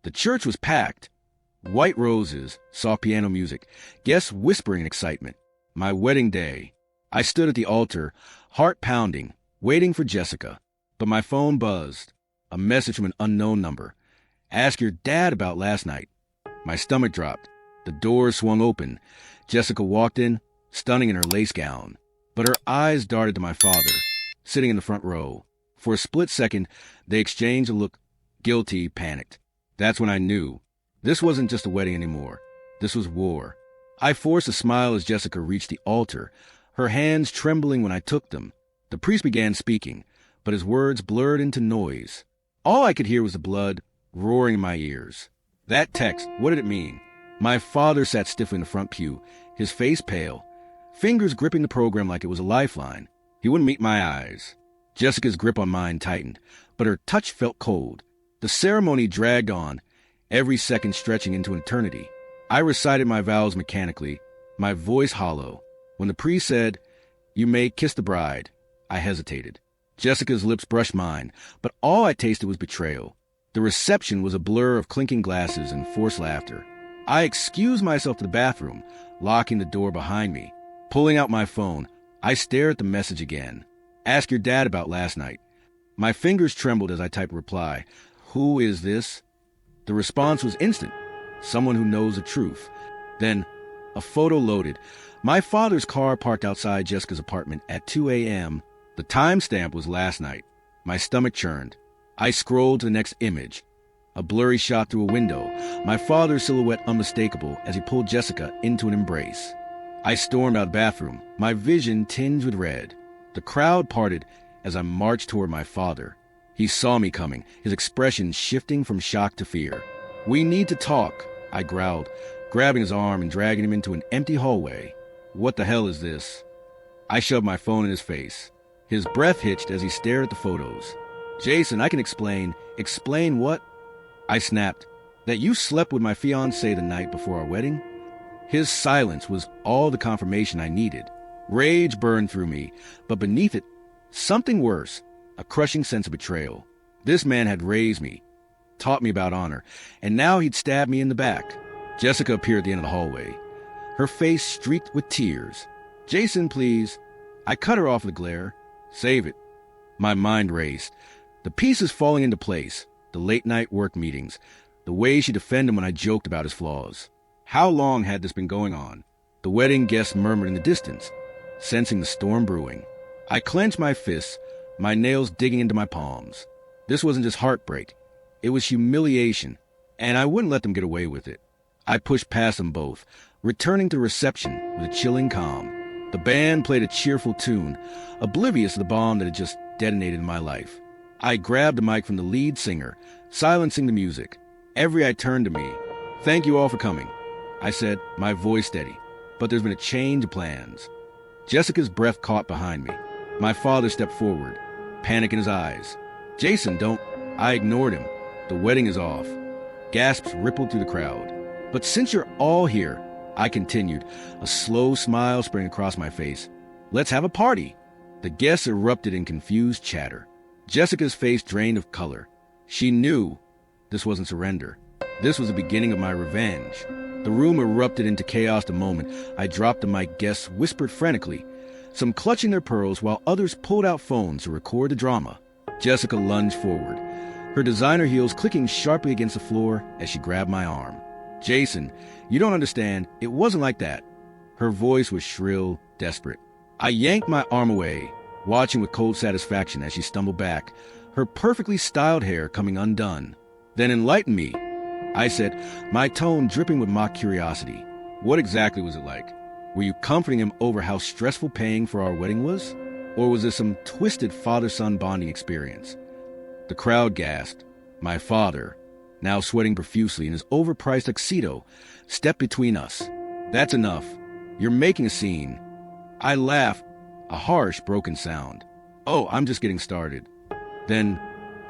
The church was packed. White roses, soft piano music, guests whispering in excitement. My wedding day. I stood at the altar, heart pounding, waiting for Jessica. But my phone buzzed. A message from an unknown number. Ask your dad about last night. My stomach dropped. The door swung open. Jessica walked in, stunning in her lace gown. But her eyes darted to my father, sitting in the front row. For a split second, they exchanged a look, guilty, panicked. That's when I knew. This wasn't just a wedding anymore. This was war. I forced a smile as Jessica reached the altar, her hands trembling when I took them. The priest began speaking, but his words blurred into noise. All I could hear was the blood roaring in my ears. That text, what did it mean? My father sat stiffly in the front pew, his face pale, fingers gripping the program like it was a lifeline. He wouldn't meet my eyes. Jessica's grip on mine tightened, but her touch felt cold. The ceremony dragged on, every second stretching into eternity. I recited my vows mechanically, my voice hollow. When the priest said, "You may kiss the bride," I hesitated. Jessica's lips brushed mine, but all I tasted was betrayal. The reception was a blur of clinking glasses and forced laughter. I excused myself to the bathroom, locking the door behind me. Pulling out my phone, I stared at the message again. Ask your dad about last night. My fingers trembled as I typed a reply. Who is this? The response was instant. Someone who knows the truth. Then, a photo loaded. My father's car parked outside Jessica's apartment at 2 a.m. The timestamp was last night. My stomach churned. I scrolled to the next image. A blurry shot through a window. My father's silhouette unmistakable as he pulled Jessica into an embrace. I stormed out of the bathroom, my vision tinged with red. The crowd parted as I marched toward my father. He saw me coming, his expression shifting from shock to fear. We need to talk, I growled, grabbing his arm and dragging him into an empty hallway. What the hell is this? I shoved my phone in his face. His breath hitched as he stared at the photos. Jason, I can explain. Explain what? I snapped. That you slept with my fiancée the night before our wedding? His silence was all the confirmation I needed. Rage burned through me, but beneath it, something worse, a crushing sense of betrayal. This man had raised me, taught me about honor, and now he'd stabbed me in the back. Jessica appeared at the end of the hallway, her face streaked with tears. Jason, please. I cut her off with a glare. Save it. My mind raced. The pieces falling into place, the late-night work meetings, the way she defended him when I joked about his flaws. How long had this been going on? The wedding guests murmured in the distance, sensing the storm brewing. I clenched my fists, my nails digging into my palms. This wasn't just heartbreak. It was humiliation, and I wouldn't let them get away with it. I pushed past them both, returning to the reception with a chilling calm. The band played a cheerful tune, oblivious of the bomb that had just detonated in my life. I grabbed the mic from the lead singer, silencing the music. Every eye turned to me. Thank you all for coming, I said, my voice steady. But there's been a change of plans. Jessica's breath caught behind me. My father stepped forward, panic in his eyes. Jason, don't. I ignored him. The wedding is off. Gasps rippled through the crowd. But since you're all here, I continued, a slow smile spreading across my face. Let's have a party. The guests erupted in confused chatter. Jessica's face drained of color. She knew this wasn't surrender. This was the beginning of my revenge. The room erupted into chaos the moment I dropped the mic. Guests whispered frantically, some clutching their pearls while others pulled out phones to record the drama. Jessica lunged forward, her designer heels clicking sharply against the floor as she grabbed my arm. Jason, you don't understand. It wasn't like that. Her voice was shrill, desperate. I yanked my arm away, watching with cold satisfaction as she stumbled back, her perfectly styled hair coming undone. Then enlighten me, I said, my tone dripping with mock curiosity. What exactly was it like? Were you comforting him over how stressful paying for our wedding was? Or was this some twisted father-son bonding experience? The crowd gasped. My father, now sweating profusely in his overpriced tuxedo, stepped between us. That's enough. You're making a scene. I laughed, a harsh, broken sound. Oh, I'm just getting started. Then,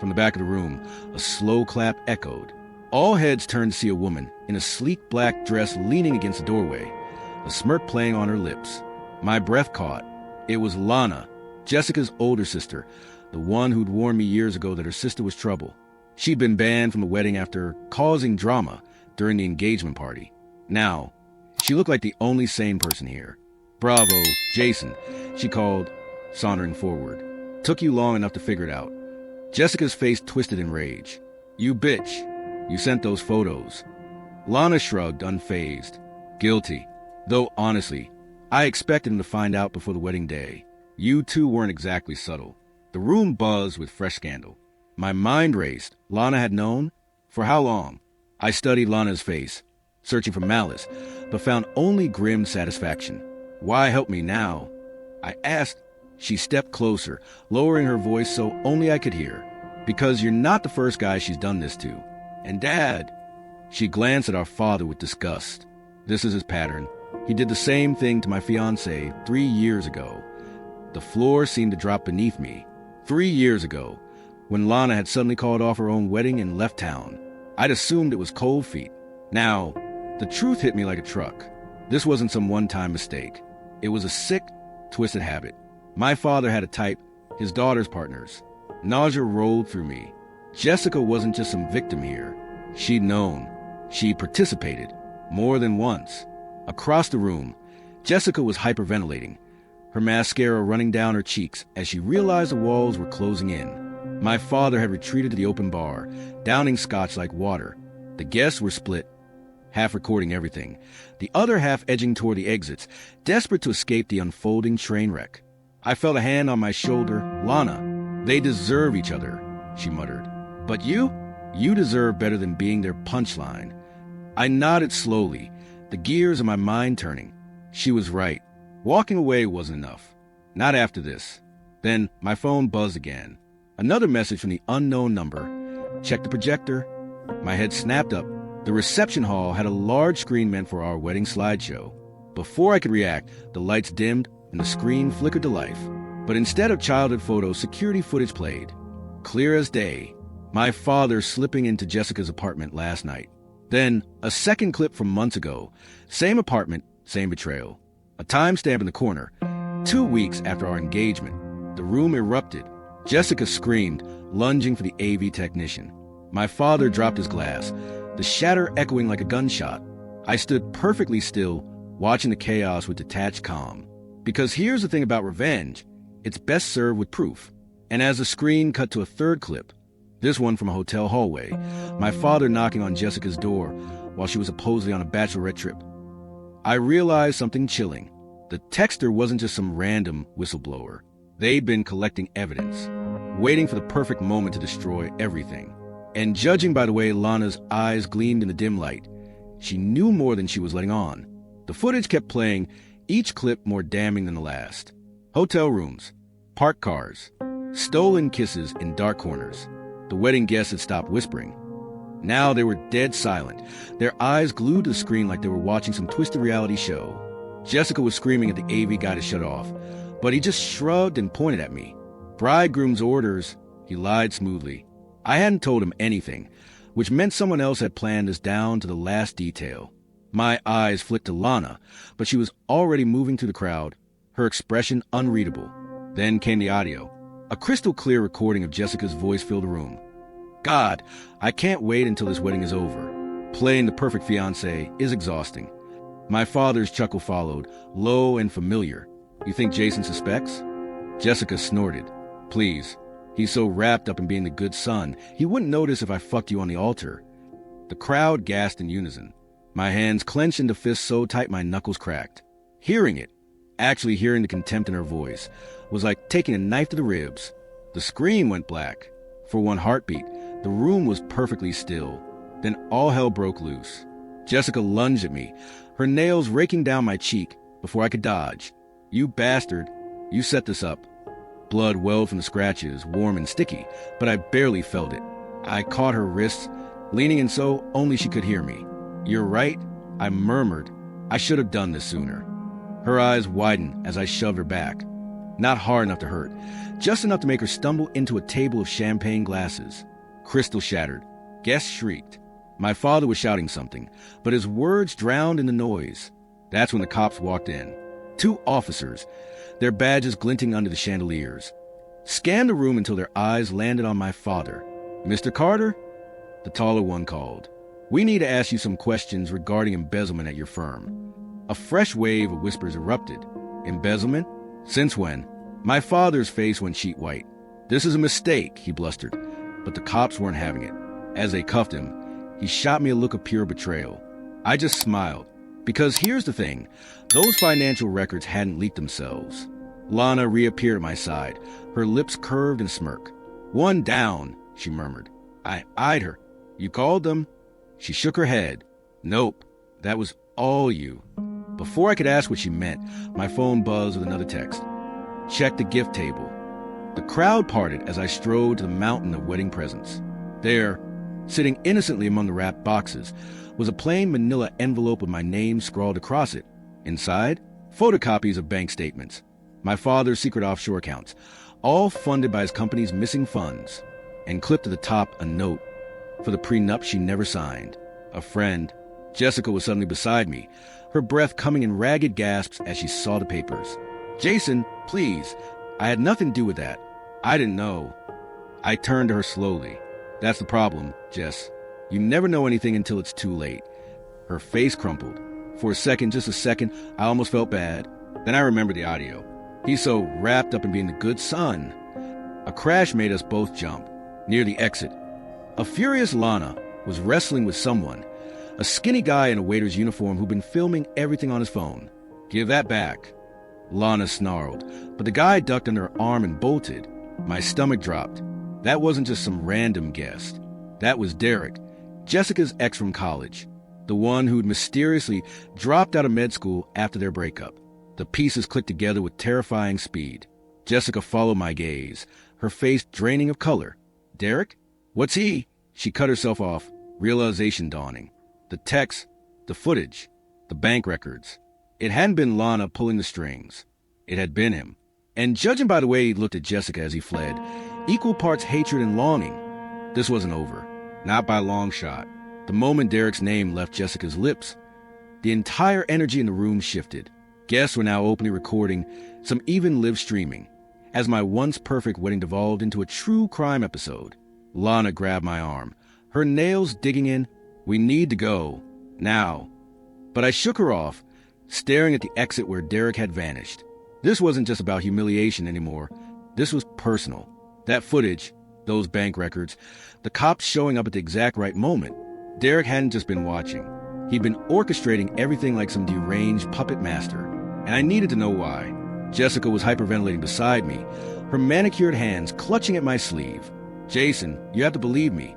from the back of the room, a slow clap echoed. All heads turned to see a woman in a sleek black dress leaning against the doorway, a smirk playing on her lips. My breath caught. It was Lana, Jessica's older sister, the one who'd warned me years ago that her sister was trouble. She'd been banned from the wedding after causing drama during the engagement party. Now, she looked like the only sane person here. "Bravo, Jason," she called, sauntering forward. "Took you long enough to figure it out." Jessica's face twisted in rage. "You bitch. You sent those photos." Lana shrugged, unfazed. "Guilty. Though, honestly, I expected him to find out before the wedding day. You two weren't exactly subtle." The room buzzed with fresh scandal. My mind raced. Lana had known? For how long? I studied Lana's face, searching for malice, but found only grim satisfaction. "Why help me now?" I asked. She stepped closer, lowering her voice so only I could hear. "Because you're not the first guy she's done this to. And Dad..." She glanced at our father with disgust. "This is his pattern. He did the same thing to my fiancée 3 years ago." The floor seemed to drop beneath me. 3 years ago, when Lana had suddenly called off her own wedding and left town. I'd assumed it was cold feet. Now, the truth hit me like a truck. This wasn't some one-time mistake. It was a sick, twisted habit. My father had a type, his daughter's partners. Nausea rolled through me. Jessica wasn't just some victim here. She'd known. She participated. More than once. Across the room, Jessica was hyperventilating, her mascara running down her cheeks as she realized the walls were closing in. My father had retreated to the open bar, downing scotch like water. The guests were split, half recording everything, the other half edging toward the exits, desperate to escape the unfolding train wreck. I felt a hand on my shoulder. "Lana, they deserve each other," she muttered. "But you deserve better than being their punchline." I nodded slowly, the gears of my mind turning. She was right. Walking away wasn't enough. Not after this. Then my phone buzzed again. Another message from the unknown number. Checked the projector. My head snapped up. The reception hall had a large screen meant for our wedding slideshow. Before I could react, the lights dimmed and the screen flickered to life. But instead of childhood photos, security footage played. Clear as day. My father slipping into Jessica's apartment last night. Then, a second clip from months ago. Same apartment, same betrayal. A timestamp in the corner. 2 weeks after our engagement. The room erupted. Jessica screamed, lunging for the AV technician. My father dropped his glass, the shatter echoing like a gunshot. I stood perfectly still, watching the chaos with detached calm. Because here's the thing about revenge. It's best served with proof. And as the screen cut to a third clip, this one from a hotel hallway, my father knocking on Jessica's door while she was supposedly on a bachelorette trip, I realized something chilling. The texter wasn't just some random whistleblower. They'd been collecting evidence, waiting for the perfect moment to destroy everything. And judging by the way Lana's eyes gleamed in the dim light, she knew more than she was letting on. The footage kept playing, each clip more damning than the last. Hotel rooms, parked cars, stolen kisses in dark corners. The wedding guests had stopped whispering. Now they were dead silent, their eyes glued to the screen like they were watching some twisted reality show. Jessica was screaming at the AV guy to shut off, but he just shrugged and pointed at me. "Bridegroom's orders," he lied smoothly. I hadn't told him anything, which meant someone else had planned this down to the last detail. My eyes flicked to Lana, but she was already moving through the crowd, her expression unreadable. Then came the audio. A crystal clear recording of Jessica's voice filled the room. "God, I can't wait until this wedding is over. Playing the perfect fiancé is exhausting." My father's chuckle followed, low and familiar. "You think Jason suspects?" Jessica snorted. "Please. He's so wrapped up in being the good son, he wouldn't notice if I fucked you on the altar." The crowd gasped in unison. My hands clenched into fists so tight my knuckles cracked. Hearing it, actually hearing the contempt in her voice, was like taking a knife to the ribs. The screen went black. For one heartbeat, the room was perfectly still. Then all hell broke loose. Jessica lunged at me, her nails raking down my cheek before I could dodge. "You bastard. You set this up." Blood welled from the scratches, warm and sticky, but I barely felt it. I caught her wrists, leaning in so only she could hear me. "You're right," I murmured. "I should have done this sooner." Her eyes widened as I shoved her back. Not hard enough to hurt, just enough to make her stumble into a table of champagne glasses. Crystal shattered. Guests shrieked. My father was shouting something, but his words drowned in the noise. That's when the cops walked in. 2 officers, their badges glinting under the chandeliers. Scanned the room until their eyes landed on my father. "Mr. Carter?" The taller one called. "We need to ask you some questions regarding embezzlement at your firm." A fresh wave of whispers erupted. "Embezzlement? Since when?" My father's face went sheet white. "This is a mistake," he blustered. But the cops weren't having it. As they cuffed him, he shot me a look of pure betrayal. I just smiled. Because here's the thing, those financial records hadn't leaked themselves. Lana reappeared at my side, her lips curved in a smirk. "One down," she murmured. I eyed her. "You called them?" She shook her head. "Nope, that was all you." Before I could ask what she meant, my phone buzzed with another text. "Check the gift table." The crowd parted as I strode to the mountain of wedding presents. There, sitting innocently among the wrapped boxes, was a plain manila envelope with my name scrawled across it. Inside, photocopies of bank statements, my father's secret offshore accounts, all funded by his company's missing funds, and clipped to the top a note for the prenup she never signed. A friend, Jessica, was suddenly beside me, her breath coming in ragged gasps as she saw the papers. "Jason, please, I had nothing to do with that. I didn't know." I turned to her slowly. "That's the problem, Jess. You never know anything until it's too late." Her face crumpled. For a second, just a second, I almost felt bad. Then I remembered the audio. He's so wrapped up in being the good son. A crash made us both jump. Near the exit, a furious Lana was wrestling with someone, a skinny guy in a waiter's uniform who'd been filming everything on his phone. "Give that back." Lana snarled, but the guy ducked under her arm and bolted. My stomach dropped. That wasn't just some random guest. That was Derek, Jessica's ex from college, the one who'd mysteriously dropped out of med school after their breakup. The pieces clicked together with terrifying speed. Jessica followed my gaze, her face draining of color. "Derek? What's he?" She cut herself off, realization dawning. The text, the footage, the bank records. It hadn't been Lana pulling the strings. It had been him. And judging by the way he looked at Jessica as he fled, equal parts hatred and longing. This wasn't over. Not by a long shot. The moment Derek's name left Jessica's lips, the entire energy in the room shifted. Guests were now openly recording, some even live streaming, as my once perfect wedding devolved into a true crime episode. Lana grabbed my arm, her nails digging in. "We need to go. Now." But I shook her off, staring at the exit where Derek had vanished. This wasn't just about humiliation anymore. This was personal. That footage, those bank records, the cops showing up at the exact right moment. Derek hadn't just been watching. He'd been orchestrating everything like some deranged puppet master. And I needed to know why. Jessica was hyperventilating beside me, her manicured hands clutching at my sleeve. "Jason, you have to believe me.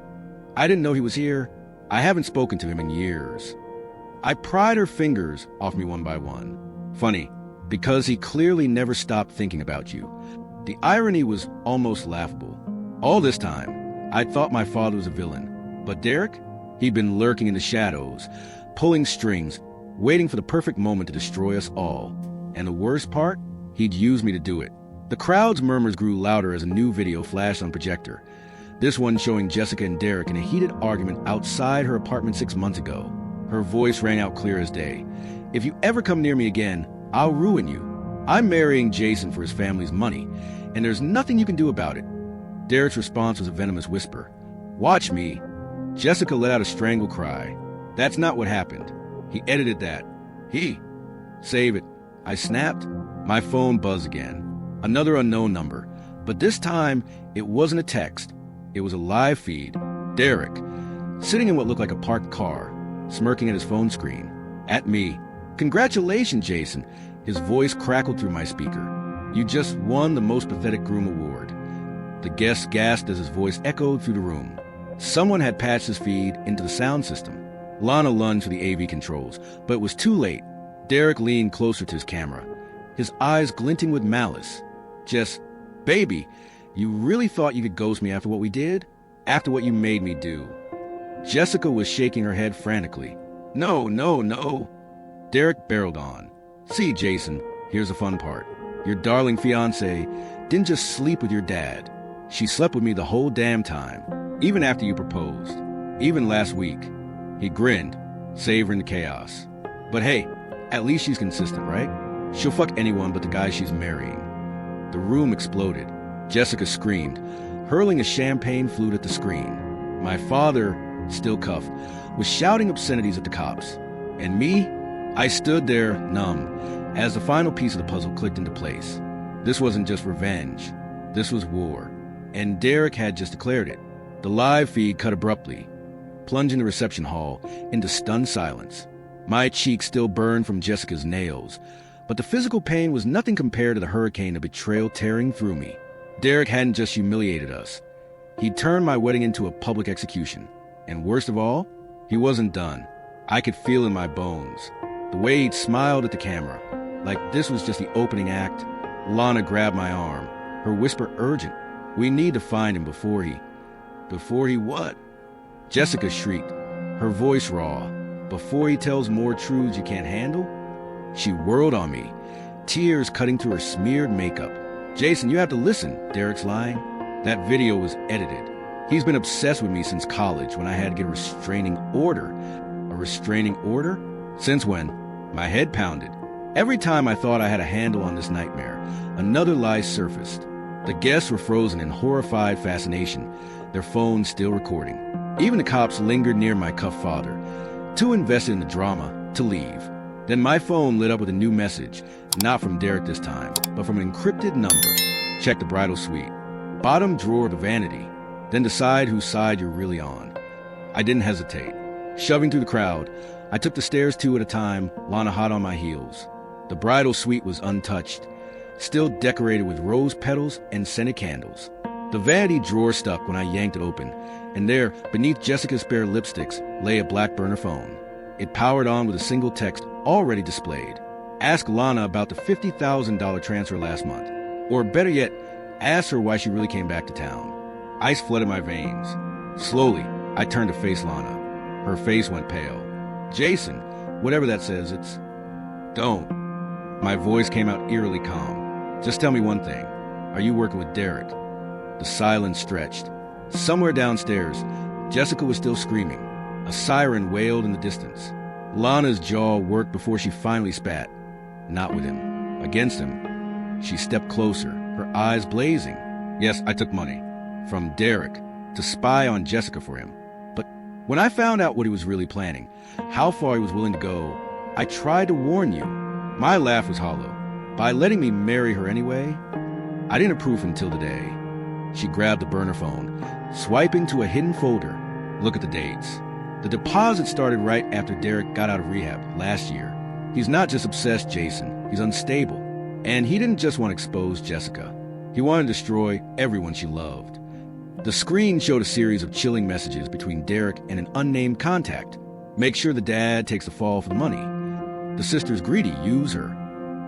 I didn't know he was here. I haven't spoken to him in years." I pried her fingers off me one by one. "Funny, because he clearly never stopped thinking about you." The irony was almost laughable. All this time, I thought my father was a villain. But Derek? He'd been lurking in the shadows, pulling strings, waiting for the perfect moment to destroy us all. And the worst part? He'd use me to do it. The crowd's murmurs grew louder as a new video flashed on projector. This one showing Jessica and Derek in a heated argument outside her apartment 6 months ago. Her voice rang out clear as day. "If you ever come near me again, I'll ruin you. I'm marrying Jason for his family's money, and there's nothing you can do about it." Derek's response was a venomous whisper. "Watch me." Jessica let out a strangled cry. "That's not what happened. He edited that. He. Save it." I snapped. My phone buzzed again. Another unknown number. But this time, it wasn't a text. It was a live feed. Derek, sitting in what looked like a parked car, smirking at his phone screen. At me. "Congratulations, Jason." His voice crackled through my speaker. "You just won the Most Pathetic Groom Award." The guests gasped as his voice echoed through the room. Someone had patched his feed into the sound system. Lana lunged for the AV controls, but it was too late. Derek leaned closer to his camera, his eyes glinting with malice. "Just, baby, you really thought you could ghost me after what we did? After what you made me do?" Jessica was shaking her head frantically. "No, no, no." Derek barreled on. "See, Jason, here's the fun part. Your darling fiancée didn't just sleep with your dad. She slept with me the whole damn time, even after you proposed, even last week." He grinned, savoring the chaos. "But hey, at least she's consistent, right? She'll fuck anyone but the guy she's marrying." The room exploded. Jessica screamed, hurling a champagne flute at the screen. My father still cuffed, was shouting obscenities at the cops. And me? I stood there, numb, as the final piece of the puzzle clicked into place. This wasn't just revenge. This was war. And Derek had just declared it. The live feed cut abruptly, plunging the reception hall into stunned silence. My cheeks still burned from Jessica's nails, but the physical pain was nothing compared to the hurricane of betrayal tearing through me. Derek hadn't just humiliated us. He'd turned my wedding into a public execution. And worst of all, he wasn't done. I could feel in my bones. The way he'd smiled at the camera, like this was just the opening act. Lana grabbed my arm, her whisper urgent. We need to find him before he what? Jessica shrieked, her voice raw. Before he tells more truths you can't handle? She whirled on me, tears cutting through her smeared makeup. Jason, you have to listen, Derek's lying. That video was edited. He's been obsessed with me since college when I had to get a restraining order. A restraining order? Since when? My head pounded. Every time I thought I had a handle on this nightmare, another lie surfaced. The guests were frozen in horrified fascination, their phones still recording. Even the cops lingered near my cuffed father, too invested in the drama to leave. Then my phone lit up with a new message, not from Derek this time, but from an encrypted number. Check the bridal suite. Bottom drawer of the vanity. Then decide whose side you're really on. I didn't hesitate. Shoving through the crowd, I took the stairs two at a time, Lana hot on my heels. The bridal suite was untouched, still decorated with rose petals and scented candles. The vanity drawer stuck when I yanked it open, and there, beneath Jessica's spare lipsticks, lay a black burner phone. It powered on with a single text already displayed. Ask Lana about the $50,000 transfer last month. Or better yet, ask her why she really came back to town. Ice flooded my veins. Slowly, I turned to face Lana. Her face went pale. Jason, whatever that says, it's... Don't. My voice came out eerily calm. Just tell me one thing. Are you working with Derek? The silence stretched. Somewhere downstairs, Jessica was still screaming. A siren wailed in the distance. Lana's jaw worked before she finally spat. Not with him. Against him. She stepped closer, her eyes blazing. Yes, I took money. From Derek. To spy on Jessica for him. But when I found out what he was really planning, how far he was willing to go, I tried to warn you. My laugh was hollow. By letting me marry her anyway, I didn't approve until the day. She grabbed the burner phone, swiping to a hidden folder. Look at the dates. The deposit started right after Derek got out of rehab last year. He's not just obsessed, Jason. He's unstable. And he didn't just want to expose Jessica. He wanted to destroy everyone she loved. The screen showed a series of chilling messages between Derek and an unnamed contact. Make sure the dad takes the fall for the money. The sister's greedy, use her.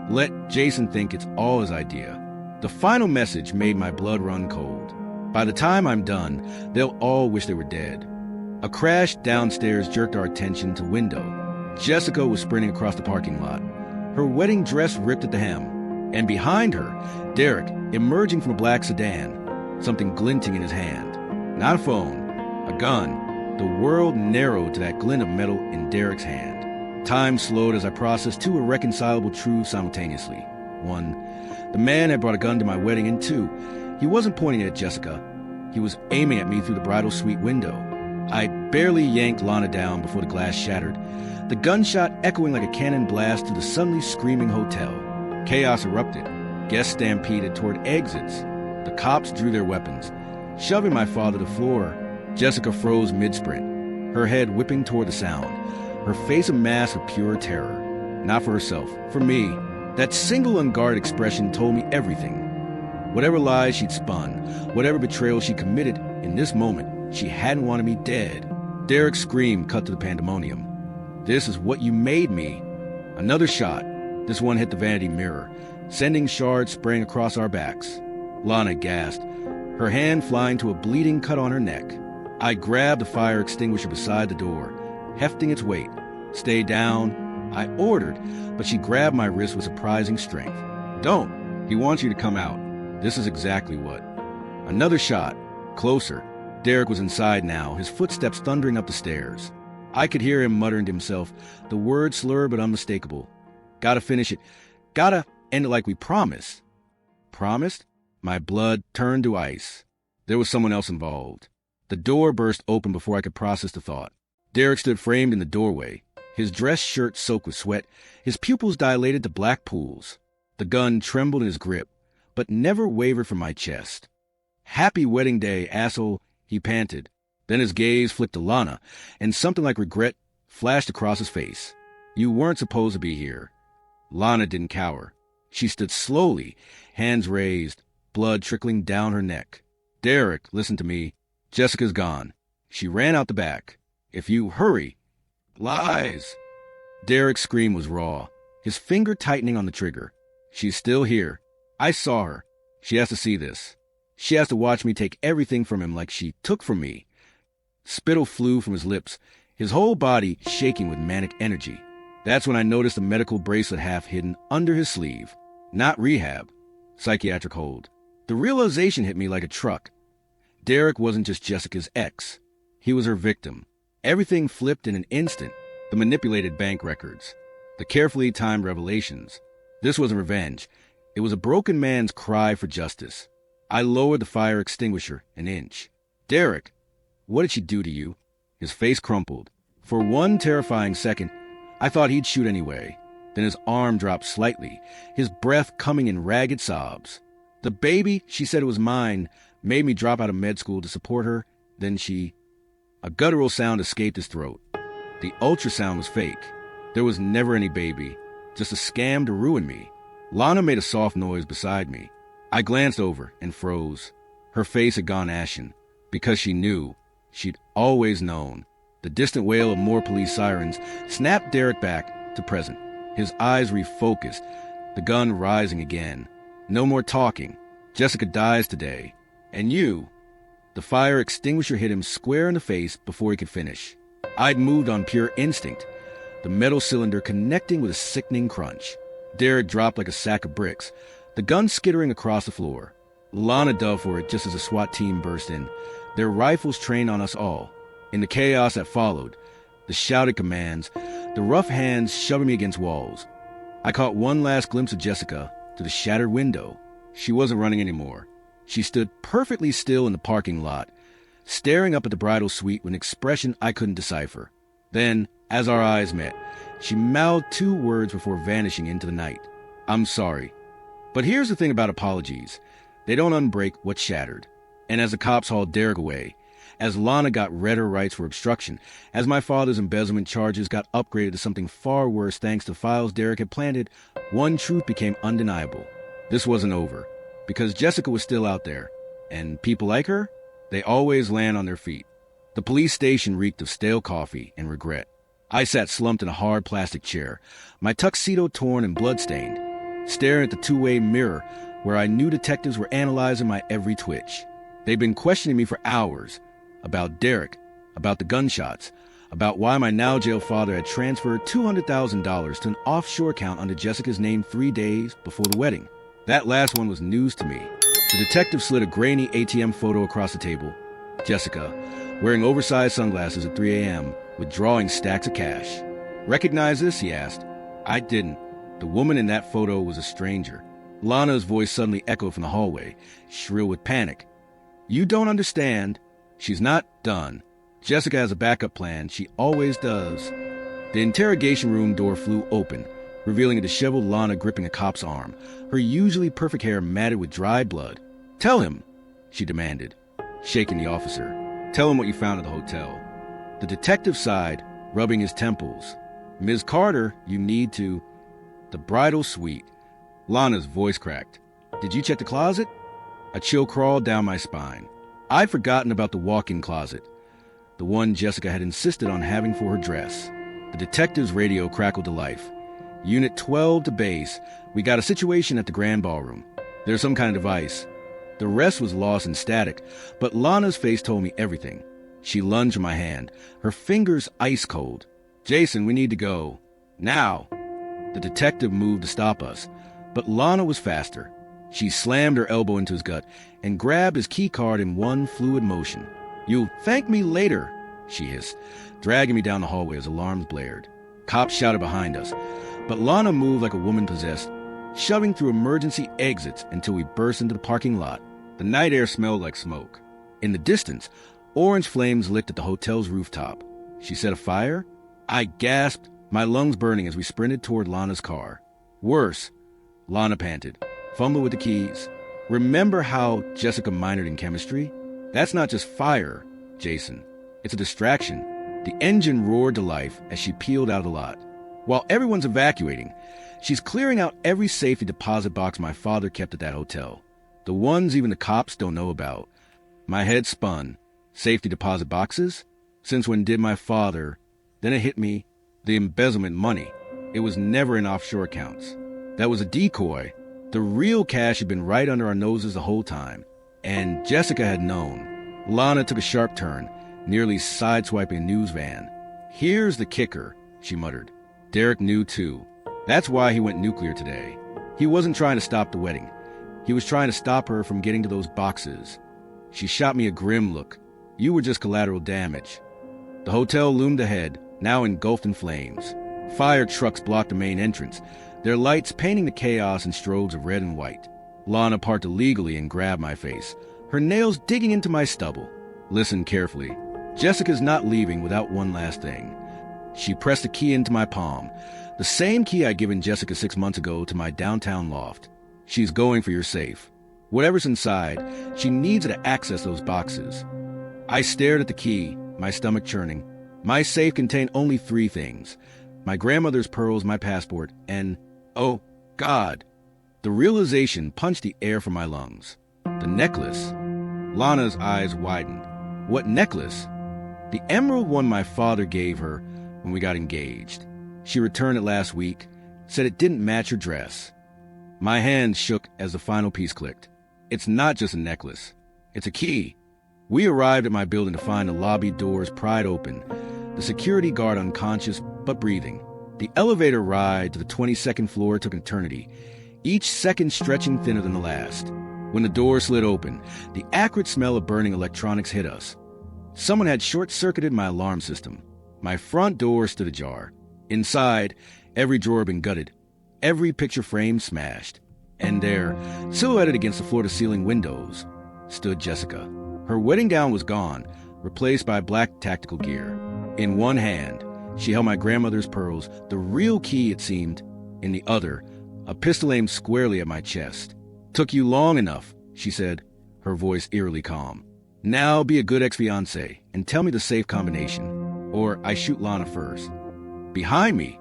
Let Jason think it's all his idea. The final message made my blood run cold. By the time I'm done, they'll all wish they were dead. A crash downstairs jerked our attention to window. Jessica was sprinting across the parking lot. Her wedding dress ripped at the hem. And behind her, Derek, emerging from a black sedan, something glinting in his hand. Not a phone, a gun. The world narrowed to that glint of metal in Derek's hand. Time slowed as I processed two irreconcilable truths simultaneously. One, the man had brought a gun to my wedding, and two, he wasn't pointing it at Jessica. He was aiming at me through the bridal suite window. I barely yanked Lana down before the glass shattered, the gunshot echoing like a cannon blast through the suddenly screaming hotel. Chaos erupted. Guests stampeded toward exits. The cops drew their weapons, shoving my father to the floor. Jessica froze mid-sprint, her head whipping toward the sound, her face a mask of pure terror. Not for herself, for me. That single unguarded expression told me everything. Whatever lies she'd spun, whatever betrayal she committed, in this moment, she hadn't wanted me dead. Derek's scream cut to the pandemonium. This is what you made me. Another shot. This one hit the vanity mirror, sending shards spraying across our backs. Lana gasped, her hand flying to a bleeding cut on her neck. I grabbed the fire extinguisher beside the door, hefting its weight. Stay down, I ordered, but she grabbed my wrist with surprising strength. Don't. He wants you to come out. This is exactly what. Another shot. Closer. Derek was inside now, his footsteps thundering up the stairs. I could hear him muttering to himself, the word slurred but unmistakable. Gotta finish it. Gotta end it like we promised. Promised? My blood turned to ice. There was someone else involved. The door burst open before I could process the thought. Derek stood framed in the doorway, his dress shirt soaked with sweat, his pupils dilated to black pools. The gun trembled in his grip, but never wavered from my chest. "Happy wedding day, asshole," he panted. Then his gaze flicked to Lana, and something like regret flashed across his face. "You weren't supposed to be here." Lana didn't cower. She stood slowly, hands raised, blood trickling down her neck. "Derek, listen to me. Jessica's gone. She ran out the back. If you hurry—" "Lies!" Derek's scream was raw, his finger tightening on the trigger. "She's still here. I saw her. She has to see this. She has to watch me take everything from him like she took from me." Spittle flew from his lips, his whole body shaking with manic energy. That's when I noticed a medical bracelet half hidden under his sleeve. Not rehab. Psychiatric hold. The realization hit me like a truck. Derek wasn't just Jessica's ex. He was her victim. Everything flipped in an instant. The manipulated bank records. The carefully timed revelations. This wasn't revenge. It was a broken man's cry for justice. I lowered the fire extinguisher an inch. "Derek, what did she do to you?" His face crumpled. For one terrifying second, I thought he'd shoot anyway. Then his arm dropped slightly, his breath coming in ragged sobs. "The baby, she said it was mine, made me drop out of med school to support her. Then she—" A guttural sound escaped his throat. The ultrasound was fake. There was never any baby, just a scam to ruin me. Lana made a soft noise beside me. I glanced over and froze. Her face had gone ashen, because she knew. She'd always known. The distant wail of more police sirens snapped Derek back to present. His eyes refocused, the gun rising again. "No more talking. Jessica dies today. And you—" The fire extinguisher hit him square in the face before he could finish. I'd moved on pure instinct, the metal cylinder connecting with a sickening crunch. Derek dropped like a sack of bricks, the gun skittering across the floor. Lana dove for it just as a SWAT team burst in, their rifles trained on us all. In the chaos that followed, the shouted commands, the rough hands shoving me against walls, I caught one last glimpse of Jessica through the shattered window. She wasn't running anymore. She stood perfectly still in the parking lot, staring up at the bridal suite with an expression I couldn't decipher. Then, as our eyes met, she mouthed 2 words before vanishing into the night. "I'm sorry." But here's the thing about apologies. They don't unbreak what's shattered. And as the cops hauled Derek away, as Lana got redder rights for obstruction, as my father's embezzlement charges got upgraded to something far worse thanks to files Derek had planted, one truth became undeniable. This wasn't over. Because Jessica was still out there. And people like her, they always land on their feet. The police station reeked of stale coffee and regret. I sat slumped in a hard plastic chair, my tuxedo torn and bloodstained, staring at the 2-way mirror where I knew detectives were analyzing my every twitch. They'd been questioning me for hours. About Derek, about the gunshots, about why my now-jail father had transferred $200,000 to an offshore account under Jessica's name 3 days before the wedding. That last one was news to me. The detective slid a grainy ATM photo across the table. Jessica, wearing oversized sunglasses at 3 a.m., withdrawing stacks of cash. "Recognize this?" he asked. I didn't. The woman in that photo was a stranger. Lana's voice suddenly echoed from the hallway, shrill with panic. "You don't understand. She's not done. Jessica has a backup plan. She always does." The interrogation room door flew open, revealing a disheveled Lana gripping a cop's arm, her usually perfect hair matted with dried blood. "Tell him," she demanded, shaking the officer. "Tell him what you found at the hotel." The detective sighed, rubbing his temples. "Ms. Carter, you need to—" The bridal suite. Lana's voice cracked. "Did you check the closet?" A chill crawled down my spine. I'd forgotten about the walk-in closet, the one Jessica had insisted on having for her dress. The detective's radio crackled to life. "Unit 12 to base. We got a situation at the Grand Ballroom. There's some kind of device." The rest was lost in static, but Lana's face told me everything. She lunged for my hand, her fingers ice cold. "Jason, we need to go. Now." The detective moved to stop us, but Lana was faster. She slammed her elbow into his gut and grabbed his key card in one fluid motion. "You'll thank me later," she hissed, dragging me down the hallway as alarms blared. Cops shouted behind us, but Lana moved like a woman possessed, shoving through emergency exits until we burst into the parking lot. The night air smelled like smoke. In the distance, Orange flames licked at the hotel's rooftop. She said a fire? I gasped, my lungs burning as we sprinted toward Lana's car. Worse, Lana panted, fumbling with the keys. Remember how Jessica minored in chemistry? That's not just fire, Jason. It's a distraction. The engine roared to life as she peeled out of the lot. While everyone's evacuating, she's clearing out every safety deposit box my father kept at that hotel. The ones even the cops don't know about. My head spun. Safety deposit boxes? Since when did my father? Then it hit me. The embezzlement money. It was never in offshore accounts. That was a decoy. The real cash had been right under our noses the whole time. And Jessica had known. Lana took a sharp turn, nearly sideswiping a news van. Here's the kicker, she muttered. Derek knew too. That's why he went nuclear today. He wasn't trying to stop the wedding. He was trying to stop her from getting to those boxes. She shot me a grim look. You were just collateral damage. The hotel loomed ahead, now engulfed in flames. Fire trucks blocked the main entrance, their lights painting the chaos in strobes of red and white. Lana parked illegally and grabbed my face, her nails digging into my stubble. Listen carefully. Jessica's not leaving without one last thing. She pressed a key into my palm, the same key I'd given Jessica 6 months ago to my downtown loft. She's going for your safe. Whatever's inside, she needs to access those boxes. I stared at the key, my stomach churning. My safe contained only 3 things. My grandmother's pearls, my passport, and, oh, God. The realization punched the air from my lungs. The necklace. Lana's eyes widened. What necklace? The emerald one my father gave her when we got engaged. She returned it last week, said it didn't match her dress. My hands shook as the final piece clicked. It's not just a necklace. It's a key. We arrived at my building to find the lobby doors pried open, the security guard unconscious but breathing. The elevator ride to the 22nd floor took an eternity, each second stretching thinner than the last. When the door slid open, the acrid smell of burning electronics hit us. Someone had short-circuited my alarm system. My front door stood ajar. Inside, every drawer had been gutted, every picture frame smashed. And there, silhouetted against the floor-to-ceiling windows, stood Jessica. Her wedding gown was gone, replaced by black tactical gear. In one hand, she held my grandmother's pearls, the real key, it seemed. In the other, a pistol aimed squarely at my chest. Took you long enough, she said, her voice eerily calm. Now be a good ex-fiancé and tell me the safe combination, or I shoot Lana first. Behind me,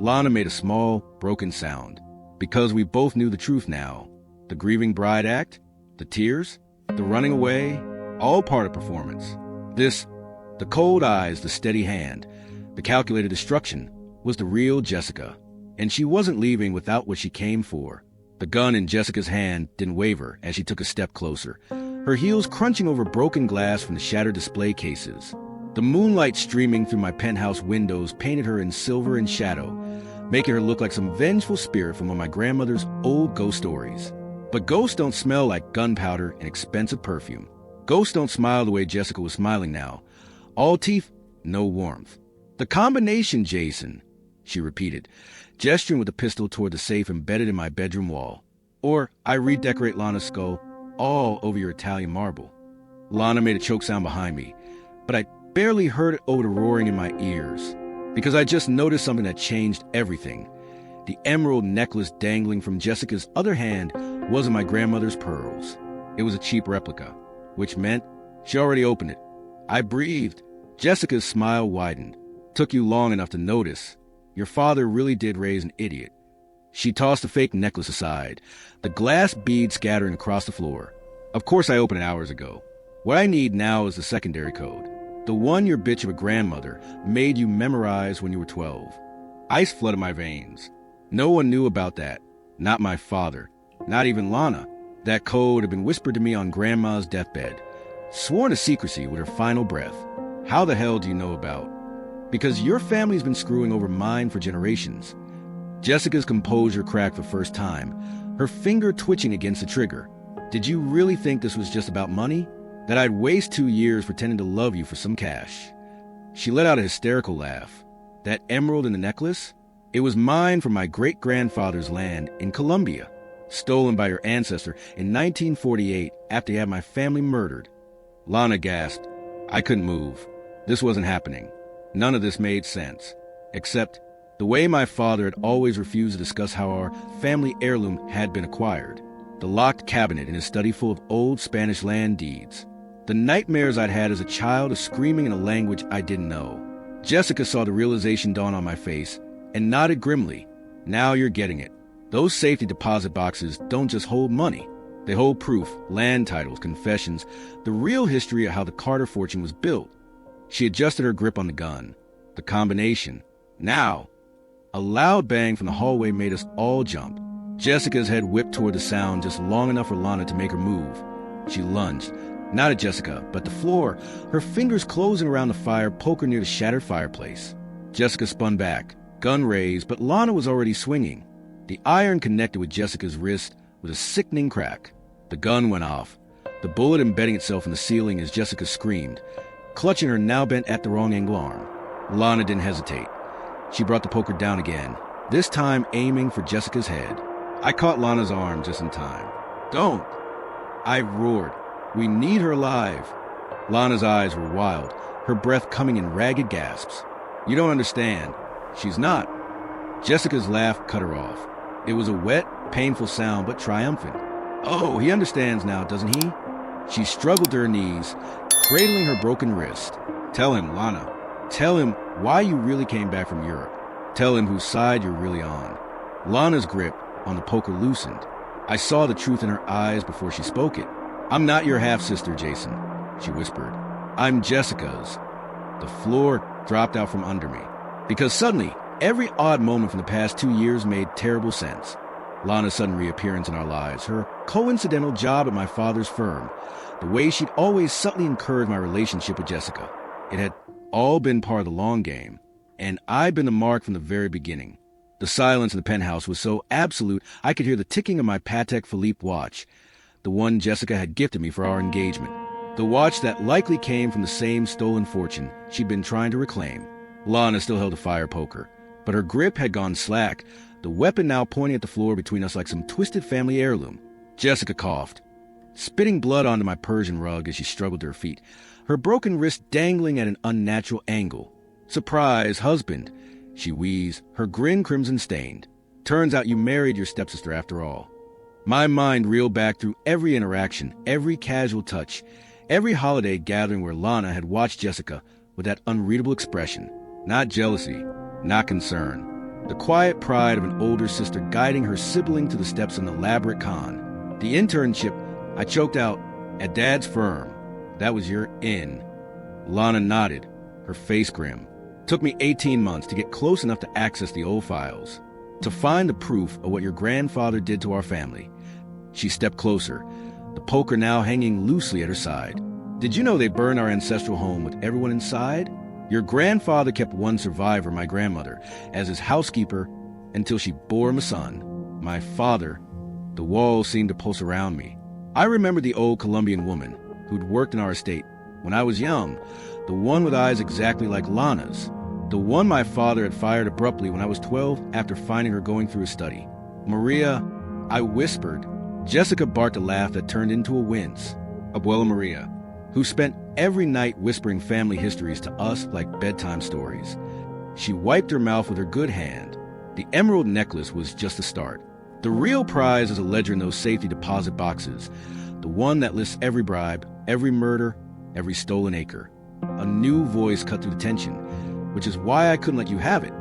Lana made a small, broken sound. Because we both knew the truth now. The grieving bride act, the tears, the running away, all part of performance. The cold eyes, the steady hand, the calculated destruction, was the real Jessica. And she wasn't leaving without what she came for. The gun in Jessica's hand didn't waver as she took a step closer, her heels crunching over broken glass from the shattered display cases. The moonlight streaming through my penthouse windows painted her in silver and shadow, making her look like some vengeful spirit from one of my grandmother's old ghost stories. But ghosts don't smell like gunpowder and expensive perfume. Ghosts don't smile the way Jessica was smiling now. All teeth, no warmth. The combination, Jason, she repeated, gesturing with the pistol toward the safe embedded in my bedroom wall. Or I redecorate Lana's skull all over your Italian marble. Lana made a choke sound behind me, but I barely heard it over the roaring in my ears, because I just noticed something that changed everything. The emerald necklace dangling from Jessica's other hand wasn't my grandmother's pearls. It was a cheap replica, which meant she already opened it. I breathed. Jessica's smile widened. Took you long enough to notice. Your father really did raise an idiot. She tossed the fake necklace aside, the glass bead scattering across the floor. Of course I opened it hours ago. What I need now is the secondary code. The one your bitch of a grandmother made you memorize when you were 12. Ice flooded my veins. No one knew about that. Not my father. Not even Lana. That code had been whispered to me on Grandma's deathbed. Sworn to secrecy with her final breath. How the hell do you know about? Because your family's been screwing over mine for generations. Jessica's composure cracked for the first time, her finger twitching against the trigger. Did you really think this was just about money? That I'd waste 2 years pretending to love you for some cash? She let out a hysterical laugh. That emerald in the necklace? It was mine from my great-grandfather's land in Colombia, stolen by your ancestor in 1948 after he had my family murdered. Lana gasped. I couldn't move. This wasn't happening. None of this made sense. Except the way my father had always refused to discuss how our family heirloom had been acquired. The locked cabinet in his study full of old Spanish land deeds. The nightmares I'd had as a child of screaming in a language I didn't know. Jessica saw the realization dawn on my face and nodded grimly. Now you're getting it. Those safety deposit boxes don't just hold money. They hold proof, land titles, confessions, the real history of how the Carter fortune was built. She adjusted her grip on the gun. The combination. Now! A loud bang from the hallway made us all jump. Jessica's head whipped toward the sound just long enough for Lana to make her move. She lunged. Not at Jessica, but the floor, her fingers closing around the fire poker near the shattered fireplace. Jessica spun back, gun raised, but Lana was already swinging. The iron connected with Jessica's wrist with a sickening crack. The gun went off, the bullet embedding itself in the ceiling as Jessica screamed, clutching her now bent at the wrong angle arm. Lana didn't hesitate. She brought the poker down again, this time aiming for Jessica's head. I caught Lana's arm just in time. Don't! I roared. We need her alive. Lana's eyes were wild, her breath coming in ragged gasps. You don't understand. She's not. Jessica's laugh cut her off. It was a wet, painful sound, but triumphant. Oh, he understands now, doesn't he? She struggled to her knees, cradling her broken wrist. Tell him, Lana. Tell him why you really came back from Europe. Tell him whose side you're really on. Lana's grip on the poker loosened. I saw the truth in her eyes before she spoke it. I'm not your half-sister, Jason, she whispered. I'm Jessica's. The floor dropped out from under me. Because suddenly, every odd moment from the past 2 years made terrible sense. Lana's sudden reappearance in our lives, her coincidental job at my father's firm, the way she'd always subtly encouraged my relationship with Jessica. It had all been part of the long game, and I'd been the mark from the very beginning. The silence in the penthouse was so absolute I could hear the ticking of my Patek Philippe watch, the one Jessica had gifted me for our engagement, the watch that likely came from the same stolen fortune she'd been trying to reclaim. Lana still held a fire poker, but her grip had gone slack, the weapon now pointing at the floor between us like some twisted family heirloom. Jessica coughed, spitting blood onto my Persian rug as she struggled to her feet, her broken wrist dangling at an unnatural angle. Surprise, husband, she wheezed, her grin crimson-stained. Turns out you married your stepsister after all. My mind reeled back through every interaction, every casual touch, every holiday gathering where Lana had watched Jessica with that unreadable expression. Not jealousy, not concern. The quiet pride of an older sister guiding her sibling to the steps of an elaborate con. The internship, I choked out, at Dad's firm. That was your in. Lana nodded, her face grim. Took me 18 months to get close enough to access the old files, to find the proof of what your grandfather did to our family. She stepped closer, the poker now hanging loosely at her side. Did you know they burned our ancestral home with everyone inside? Your grandfather kept one survivor, my grandmother, as his housekeeper until she bore him a son. My father. The walls seemed to pulse around me. I remembered the old Colombian woman who'd worked in our estate when I was young, the one with eyes exactly like Lana's, the one my father had fired abruptly when I was 12 after finding her going through a study. Maria, I whispered. Jessica barked a laugh that turned into a wince. Abuela Maria, who spent every night whispering family histories to us like bedtime stories. She wiped her mouth with her good hand. The emerald necklace was just the start. The real prize is a ledger in those safety deposit boxes, the one that lists every bribe, every murder, every stolen acre. A new voice cut through the tension, which is why I couldn't let you have it.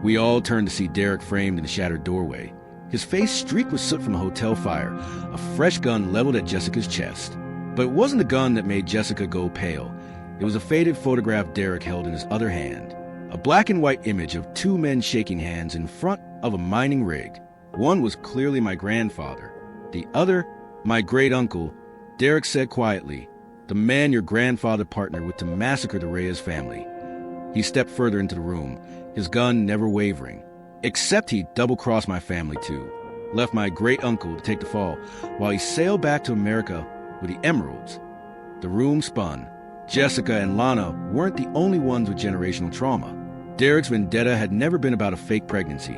We all turned to see Derek framed in the shattered doorway, his face streaked with soot from a hotel fire, a fresh gun leveled at Jessica's chest. But it wasn't the gun that made Jessica go pale. It was a faded photograph Derek held in his other hand, a black and white image of two men shaking hands in front of a mining rig. One was clearly my grandfather, the other, my great-uncle. Derek said quietly, the man your grandfather partnered with to massacre the Reyes family. He stepped further into the room, his gun never wavering. Except he double-crossed my family, too. Left my great-uncle to take the fall, while he sailed back to America with the emeralds. The room spun. Jessica and Lana weren't the only ones with generational trauma. Derek's vendetta had never been about a fake pregnancy.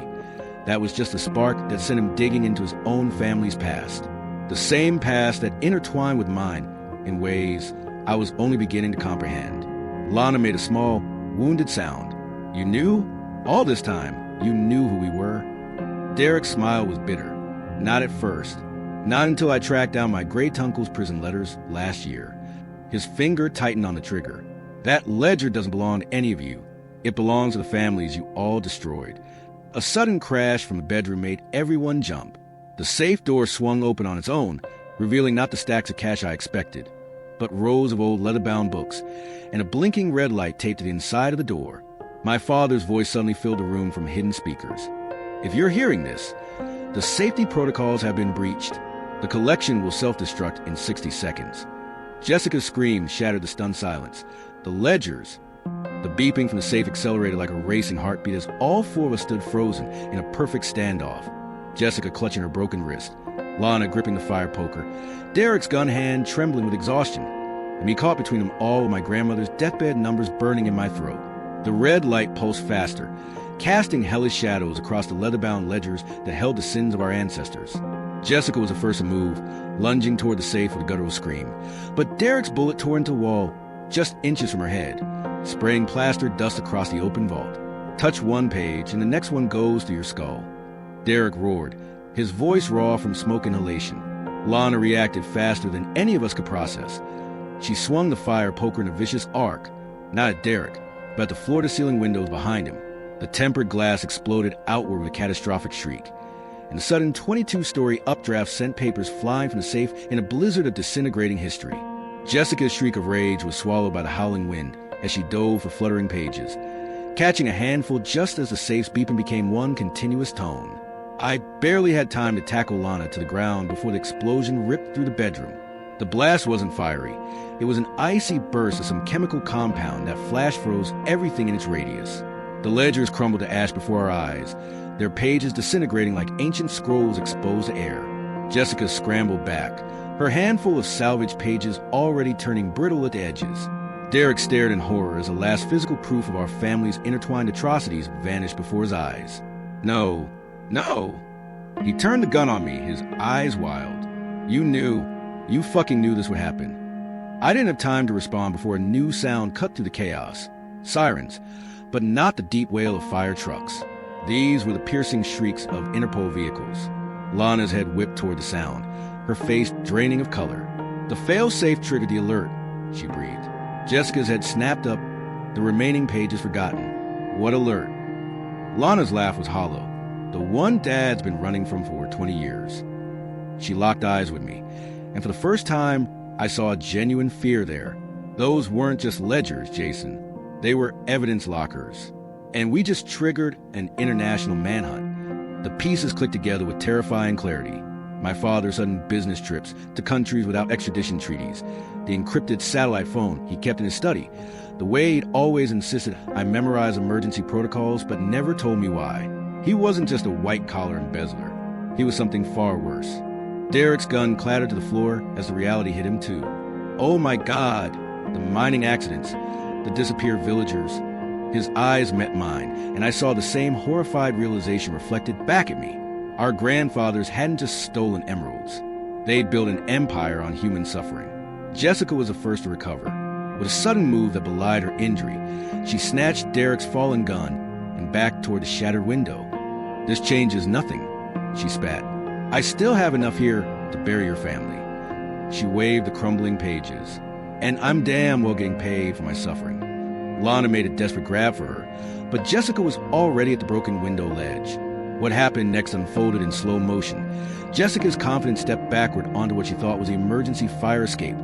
That was just a spark that sent him digging into his own family's past. The same past that intertwined with mine in ways I was only beginning to comprehend. Lana made a small, wounded sound. You knew? All this time, you knew who we were? Derek's smile was bitter. Not at first. Not until I tracked down my great-uncle's prison letters last year. His finger tightened on the trigger. That ledger doesn't belong to any of you. It belongs to the families you all destroyed. A sudden crash from the bedroom made everyone jump. The safe door swung open on its own, revealing not the stacks of cash I expected, but rows of old leather-bound books, and a blinking red light taped to the inside of the door. My father's voice suddenly filled the room from hidden speakers. If you're hearing this, the safety protocols have been breached. The collection will self-destruct in 60 seconds. Jessica's scream shattered the stunned silence. The ledgers, the beeping from the safe accelerated like a racing heartbeat as all four of us stood frozen in a perfect standoff. Jessica clutching her broken wrist, Lana gripping the fire poker, Derek's gun hand trembling with exhaustion, and me caught between them all with my grandmother's deathbed numbers burning in my throat. The red light pulsed faster, casting hellish shadows across the leather-bound ledgers that held the sins of our ancestors. Jessica was the first to move, lunging toward the safe with a guttural scream. But Derek's bullet tore into the wall just inches from her head, spraying plastered dust across the open vault. Touch one page, and the next one goes through your skull. Derek roared, his voice raw from smoke inhalation. Lana reacted faster than any of us could process. She swung the fire poker in a vicious arc, not at Derek, but at the floor-to-ceiling windows behind him. The tempered glass exploded outward with a catastrophic shriek, and a sudden 22-story updraft sent papers flying from the safe in a blizzard of disintegrating history. Jessica's shriek of rage was swallowed by the howling wind as she dove for fluttering pages, catching a handful just as the safe's beeping became one continuous tone. I barely had time to tackle Lana to the ground before the explosion ripped through the bedroom. The blast wasn't fiery. It was an icy burst of some chemical compound that flash froze everything in its radius. The ledgers crumbled to ash before our eyes, their pages disintegrating like ancient scrolls exposed to air. Jessica scrambled back, her handful of salvaged pages already turning brittle at the edges. Derek stared in horror as the last physical proof of our family's intertwined atrocities vanished before his eyes. No. He turned the gun on me, his eyes wild. You fucking knew this would happen. I didn't have time to respond before a new sound cut through the chaos. Sirens, but not the deep wail of fire trucks. These were the piercing shrieks of Interpol vehicles. Lana's head whipped toward the sound, her face draining of color. The fail-safe triggered the alert, she breathed. Jessica's head snapped up, the remaining pages forgotten. What alert? Lana's laugh was hollow, the one Dad's been running from for 20 years. She locked eyes with me, and for the first time, I saw genuine fear there. Those weren't just ledgers, Jason. They were evidence lockers. And we just triggered an international manhunt. The pieces clicked together with terrifying clarity. My father's sudden business trips to countries without extradition treaties, the encrypted satellite phone he kept in his study, the way he'd always insisted I memorize emergency protocols but never told me why. He wasn't just a white-collar embezzler. He was something far worse. Derek's gun clattered to the floor as the reality hit him too. Oh my God! The mining accidents, the disappeared villagers. His eyes met mine, and I saw the same horrified realization reflected back at me. Our grandfathers hadn't just stolen emeralds. They'd built an empire on human suffering. Jessica was the first to recover. With a sudden move that belied her injury, she snatched Derek's fallen gun and backed toward the shattered window. This changes nothing, she spat. I still have enough here to bury your family. She waved the crumbling pages. And I'm damn well getting paid for my suffering. Lana made a desperate grab for her, but Jessica was already at the broken window ledge. What happened next unfolded in slow motion. Jessica's confident stepped backward onto what she thought was the emergency fire escape,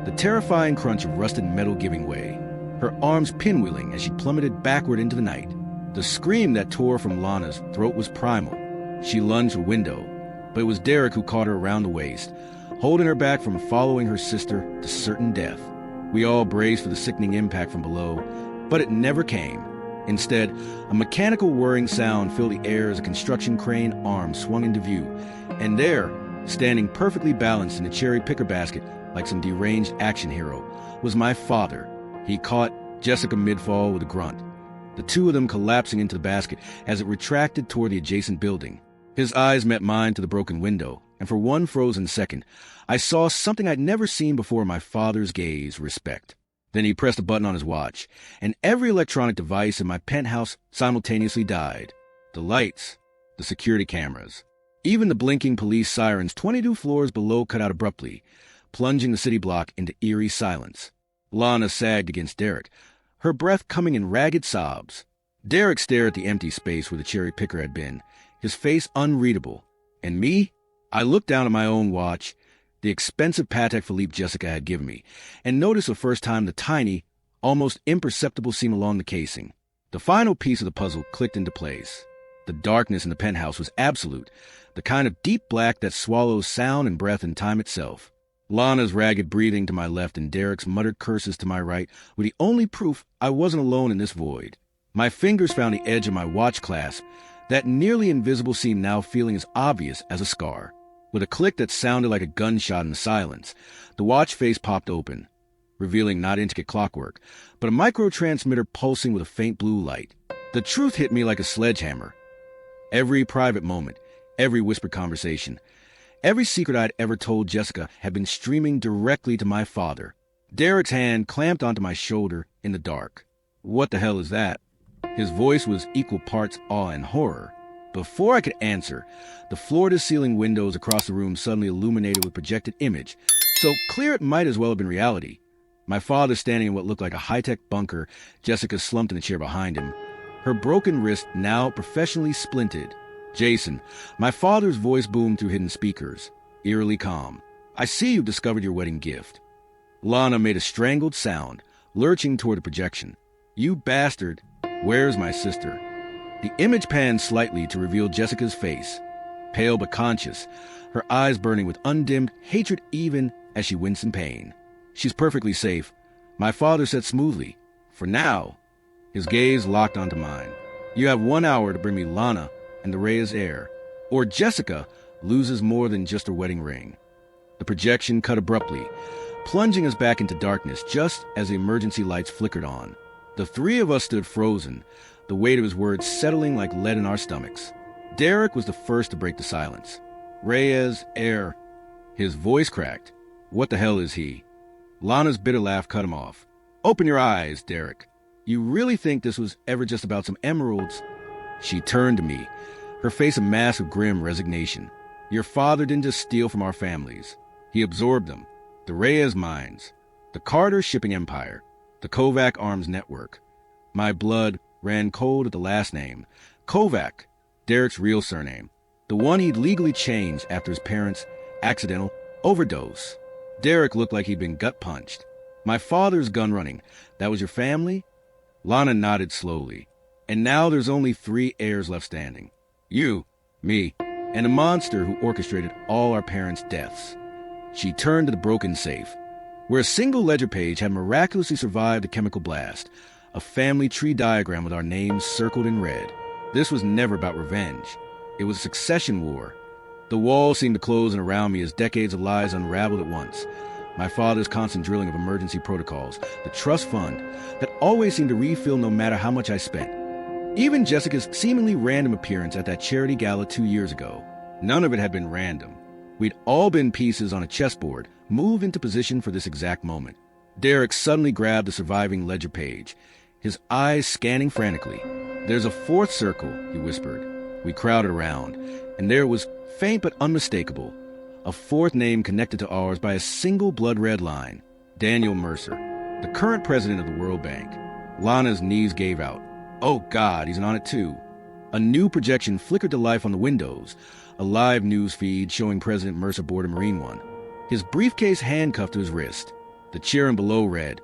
the terrifying crunch of rusted metal giving way, her arms pinwheeling as she plummeted backward into the night. The scream that tore from Lana's throat was primal. She lunged for the window, but it was Derek who caught her around the waist, holding her back from following her sister to certain death. We all braced for the sickening impact from below, but it never came. Instead, a mechanical whirring sound filled the air as a construction crane arm swung into view, and there, standing perfectly balanced in a cherry picker basket like some deranged action hero, was my father. He caught Jessica mid-fall with a grunt, the two of them collapsing into the basket as it retracted toward the adjacent building. His eyes met mine to the broken window, and for one frozen second, I saw something I'd never seen before: my father's gaze, respect. Then he pressed a button on his watch, and every electronic device in my penthouse simultaneously died. The lights, the security cameras, even the blinking police sirens 22 floors below cut out abruptly, plunging the city block into eerie silence. Lana sagged against Derek, her breath coming in ragged sobs. Derek stared at the empty space where the cherry picker had been, his face unreadable. And me? I looked down at my own watch, the expensive Patek Philippe Jessica had given me, and noticed for the first time the tiny, almost imperceptible seam along the casing. The final piece of the puzzle clicked into place. The darkness in the penthouse was absolute, the kind of deep black that swallows sound and breath and time itself. Lana's ragged breathing to my left and Derek's muttered curses to my right were the only proof I wasn't alone in this void. My fingers found the edge of my watch clasp, that nearly invisible seam now feeling as obvious as a scar. With a click that sounded like a gunshot in the silence, the watch face popped open, revealing not intricate clockwork, but a microtransmitter pulsing with a faint blue light. The truth hit me like a sledgehammer. Every private moment, every whispered conversation, every secret I'd ever told Jessica had been streaming directly to my father. Derek's hand clamped onto my shoulder in the dark. "What the hell is that?" His voice was equal parts awe and horror. Before I could answer, the floor-to-ceiling windows across the room suddenly illuminated with projected image, so clear it might as well have been reality. My father standing in what looked like a high-tech bunker, Jessica slumped in the chair behind him, her broken wrist now professionally splinted. "Jason," my father's voice boomed through hidden speakers, eerily calm. "I see you've discovered your wedding gift." Lana made a strangled sound, lurching toward the projection. "You bastard, where's my sister?" The image panned slightly to reveal Jessica's face, pale but conscious, her eyes burning with undimmed hatred even as she winced in pain. "She's perfectly safe," my father said smoothly. "For now." His gaze locked onto mine. "You have 1 hour to bring me Lana and the Reyes heir, or Jessica loses more than just her wedding ring." The projection cut abruptly, plunging us back into darkness just as the emergency lights flickered on. The three of us stood frozen, the weight of his words settling like lead in our stomachs. Derek was the first to break the silence. "Reyes heir." His voice cracked. "What the hell is he?" Lana's bitter laugh cut him off. "Open your eyes, Derek. You really think this was ever just about some emeralds?" She turned to me, her face a mask of grim resignation. "Your father didn't just steal from our families. He absorbed them. The Reyes mines, the Carter shipping empire, the Kovac arms network." My blood ran cold at the last name. Kovac, Derek's real surname, the one he'd legally changed after his parents' accidental overdose. Derek looked like he'd been gut-punched. "My father's gun running. That was your family?" Lana nodded slowly. "And now there's only 3 heirs left standing. You, me, and a monster who orchestrated all our parents' deaths." She turned to the broken safe, where a single ledger page had miraculously survived a chemical blast, a family tree diagram with our names circled in red. This was never about revenge. It was a succession war. The walls seemed to close in around me as decades of lies unraveled at once. My father's constant drilling of emergency protocols, the trust fund that always seemed to refill no matter how much I spent. Even Jessica's seemingly random appearance at that charity gala 2 years ago. None of it had been random. We'd all been pieces on a chessboard, moved into position for this exact moment. Derek suddenly grabbed the surviving ledger page, his eyes scanning frantically. "There's a 4th circle," he whispered. We crowded around, and there was, faint but unmistakable, a 4th name connected to ours by a single blood-red line: Daniel Mercer, the current president of the World Bank. Lana's knees gave out. "Oh God, he's on it too." A new projection flickered to life on the windows, a live news feed showing President Mercer aboard a Marine One, his briefcase handcuffed to his wrist. The cheering below read,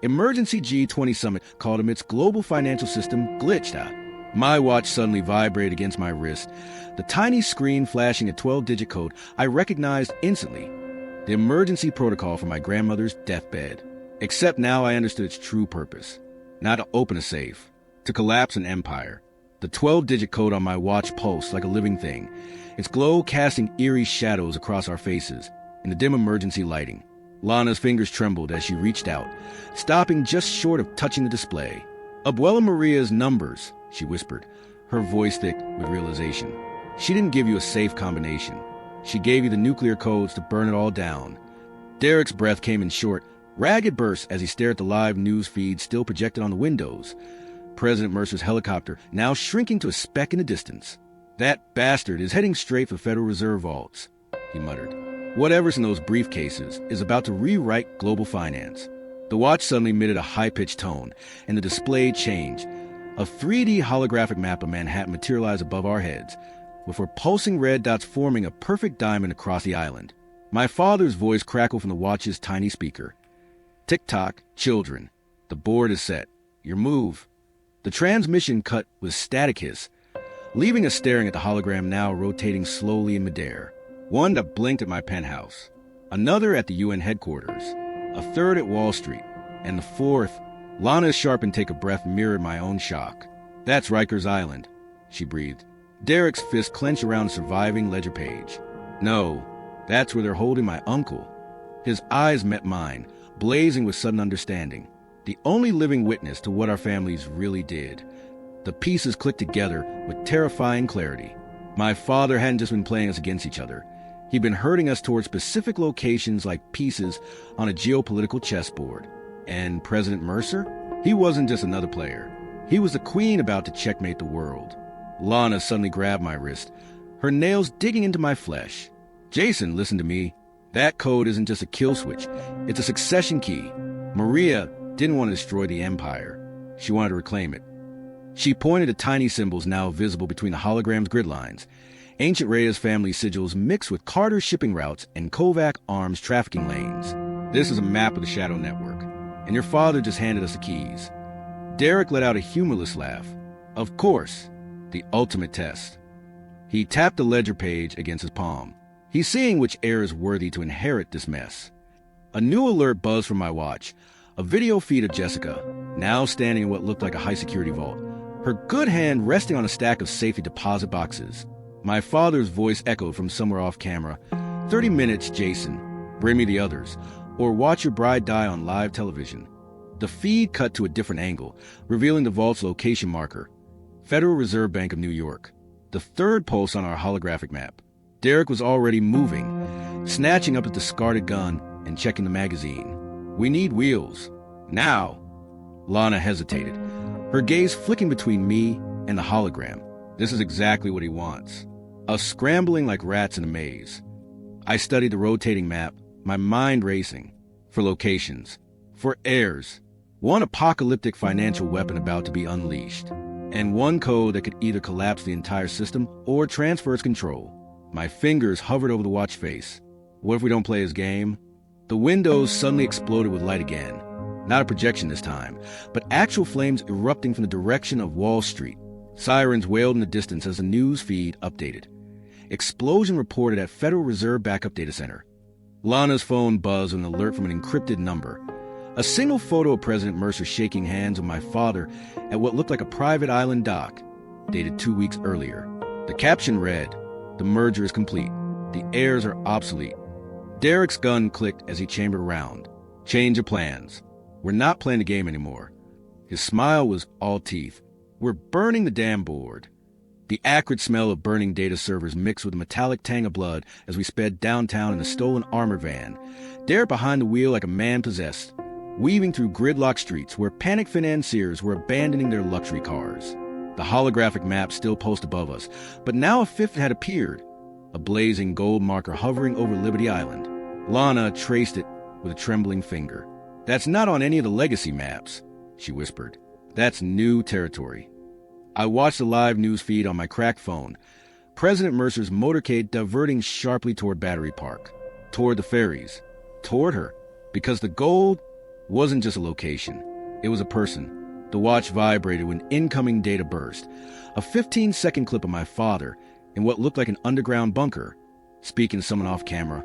"Emergency G20 Summit called amidst global financial system glitched out." My watch suddenly vibrated against my wrist, the tiny screen flashing a 12-digit code I recognized instantly. The emergency protocol for my grandmother's deathbed. Except now I understood its true purpose. Not to open a safe, to collapse an empire. The 12-digit code on my watch pulsed like a living thing, its glow casting eerie shadows across our faces in the dim emergency lighting. Lana's fingers trembled as she reached out, stopping just short of touching the display. "Abuela Maria's numbers," she whispered, her voice thick with realization. "She didn't give you a safe combination. She gave you the nuclear codes to burn it all down. Derek's breath came in short, ragged bursts as he stared at the live news feed still projected on the windows. President Mercer's helicopter now shrinking to a speck in the distance. "That bastard is heading straight for Federal Reserve vaults," he muttered. "Whatever's in those briefcases is about to rewrite global finance." The watch suddenly emitted a high-pitched tone, and the display changed. A 3D holographic map of Manhattan materialized above our heads, with repulsing red dots forming a perfect diamond across the island. My father's voice crackled from the watch's tiny speaker. "Tick-tock, children. The board is set. Your move." The transmission cut with a static hiss, leaving us staring at the hologram now rotating slowly in midair. One that blinked at my penthouse, another at the UN headquarters, a third at Wall Street, and the fourth, Lana's sharp intake of breath mirrored my own shock. "That's Rikers Island," she breathed. Derek's fist clenched around the surviving ledger page. "No, that's where they're holding my uncle." His eyes met mine, blazing with sudden understanding. The only living witness to what our families really did. The pieces clicked together with terrifying clarity. My father hadn't just been playing us against each other. He'd been herding us towards specific locations like pieces on a geopolitical chessboard. And President Mercer? He wasn't just another player. He was the queen about to checkmate the world. Lana suddenly grabbed my wrist, her nails digging into my flesh. "Jason, listen to me. That code isn't just a kill switch. It's a succession key. Maria didn't want to destroy the Empire. She wanted to reclaim it." She pointed to tiny symbols now visible between the hologram's grid lines. Ancient Reyes family sigils mixed with Carter shipping routes and Kovac arms trafficking lanes. "This is a map of the Shadow Network, and your father just handed us the keys." Derek let out a humorless laugh. "Of course, the ultimate test." He tapped the ledger page against his palm. He's seeing which heir is worthy to inherit this mess. A new alert buzzed from my watch. A video feed of Jessica, now standing in what looked like a high-security vault, her good hand resting on a stack of safety deposit boxes. My father's voice echoed from somewhere off camera. 30 minutes, Jason. Bring me the others. Or watch your bride die on live television." The feed cut to a different angle, revealing the vault's location marker. Federal Reserve Bank of New York. The third pulse on our holographic map. Derek was already moving, snatching up a discarded gun and checking the magazine. "We need wheels. Now." Lana hesitated, her gaze flicking between me and the hologram. This is exactly what he wants. Us scrambling like rats in a maze. I studied the rotating map, my mind racing. For locations. For heirs. One apocalyptic financial weapon about to be unleashed. And one code that could either collapse the entire system or transfer its control. My fingers hovered over the watch face. What if we don't play his game? The windows suddenly exploded with light again. Not a projection this time, but actual flames erupting from the direction of Wall Street. Sirens wailed in the distance as the news feed updated. Explosion reported at Federal Reserve Backup Data Center. Lana's phone buzzed with an alert from an encrypted number. A single photo of President Mercer shaking hands with my father at what looked like a private island dock, dated 2 weeks earlier. The caption read, "The merger is complete. The heirs are obsolete." Derek's gun clicked as he chambered around. "Change of plans. We're not playing the game anymore." His smile was all teeth. "We're burning the damn board." The acrid smell of burning data servers mixed with a metallic tang of blood as we sped downtown in a stolen armored van. Derek behind the wheel like a man possessed, weaving through gridlock streets where panicked financiers were abandoning their luxury cars. The holographic map still pulsed above us, but now a fifth had appeared, a blazing gold marker hovering over Liberty Island. Lana traced it with a trembling finger. "That's not on any of the legacy maps," she whispered. "That's new territory." I watched the live news feed on my cracked phone. President Mercer's motorcade diverting sharply toward Battery Park, toward the ferries, toward her, because the gold wasn't just a location. It was a person. The watch vibrated when incoming data burst. A 15-second clip of my father in what looked like an underground bunker, speaking to someone off camera.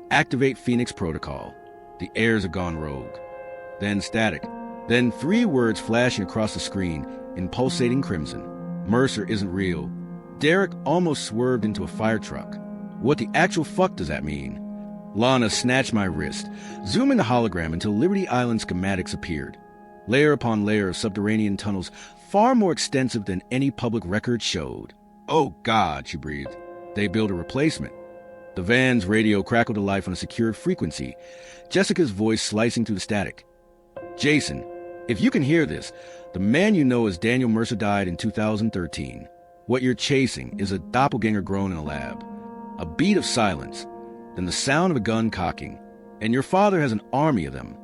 "Activate Phoenix Protocol. The heirs have gone rogue." Then static. Then 3 words flashing across the screen in pulsating crimson. "Mercer isn't real." Derek almost swerved into a fire truck. What the actual fuck does that mean? Lana snatched my wrist, zooming the hologram until Liberty Island schematics appeared. Layer upon layer of subterranean tunnels, far more extensive than any public record showed. "Oh God," she breathed. "They built a replacement." The van's radio crackled to life on a secured frequency, Jessica's voice slicing through the static. Jason, if you can hear this, the man you know as Daniel Mercer died in 2013. What you're chasing is a doppelganger grown in a lab. A beat of silence, then the sound of a gun cocking, and your father has an army of them.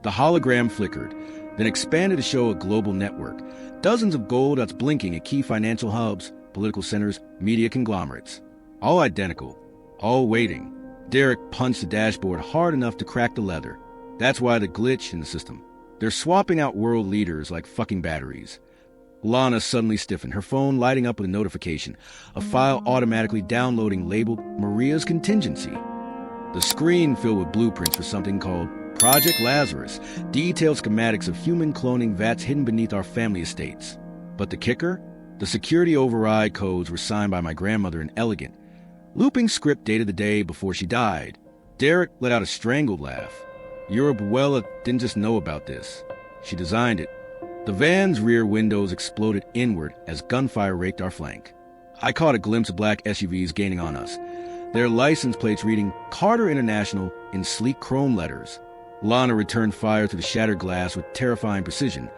The hologram flickered, then expanded to show a global network, dozens of gold dots blinking at key financial hubs, political centers, media conglomerates. All identical, all waiting. Derek punched the dashboard hard enough to crack the leather. That's why the glitch in the system. They're swapping out world leaders like fucking batteries. Lana suddenly stiffened, her phone lighting up with a notification, a file automatically downloading labeled Maria's Contingency. The screen filled with blueprints for something called Project Lazarus, detailed schematics of human cloning vats hidden beneath our family estates. But the kicker? The security override codes were signed by my grandmother in elegant, looping script dated the day before she died. Derek let out a strangled laugh. Buella didn't just know about this. She designed it. The van's rear windows exploded inward as gunfire raked our flank. I caught a glimpse of black SUVs gaining on us, their license plates reading Carter International in sleek chrome letters. Lana returned fire through the shattered glass with terrifying precision,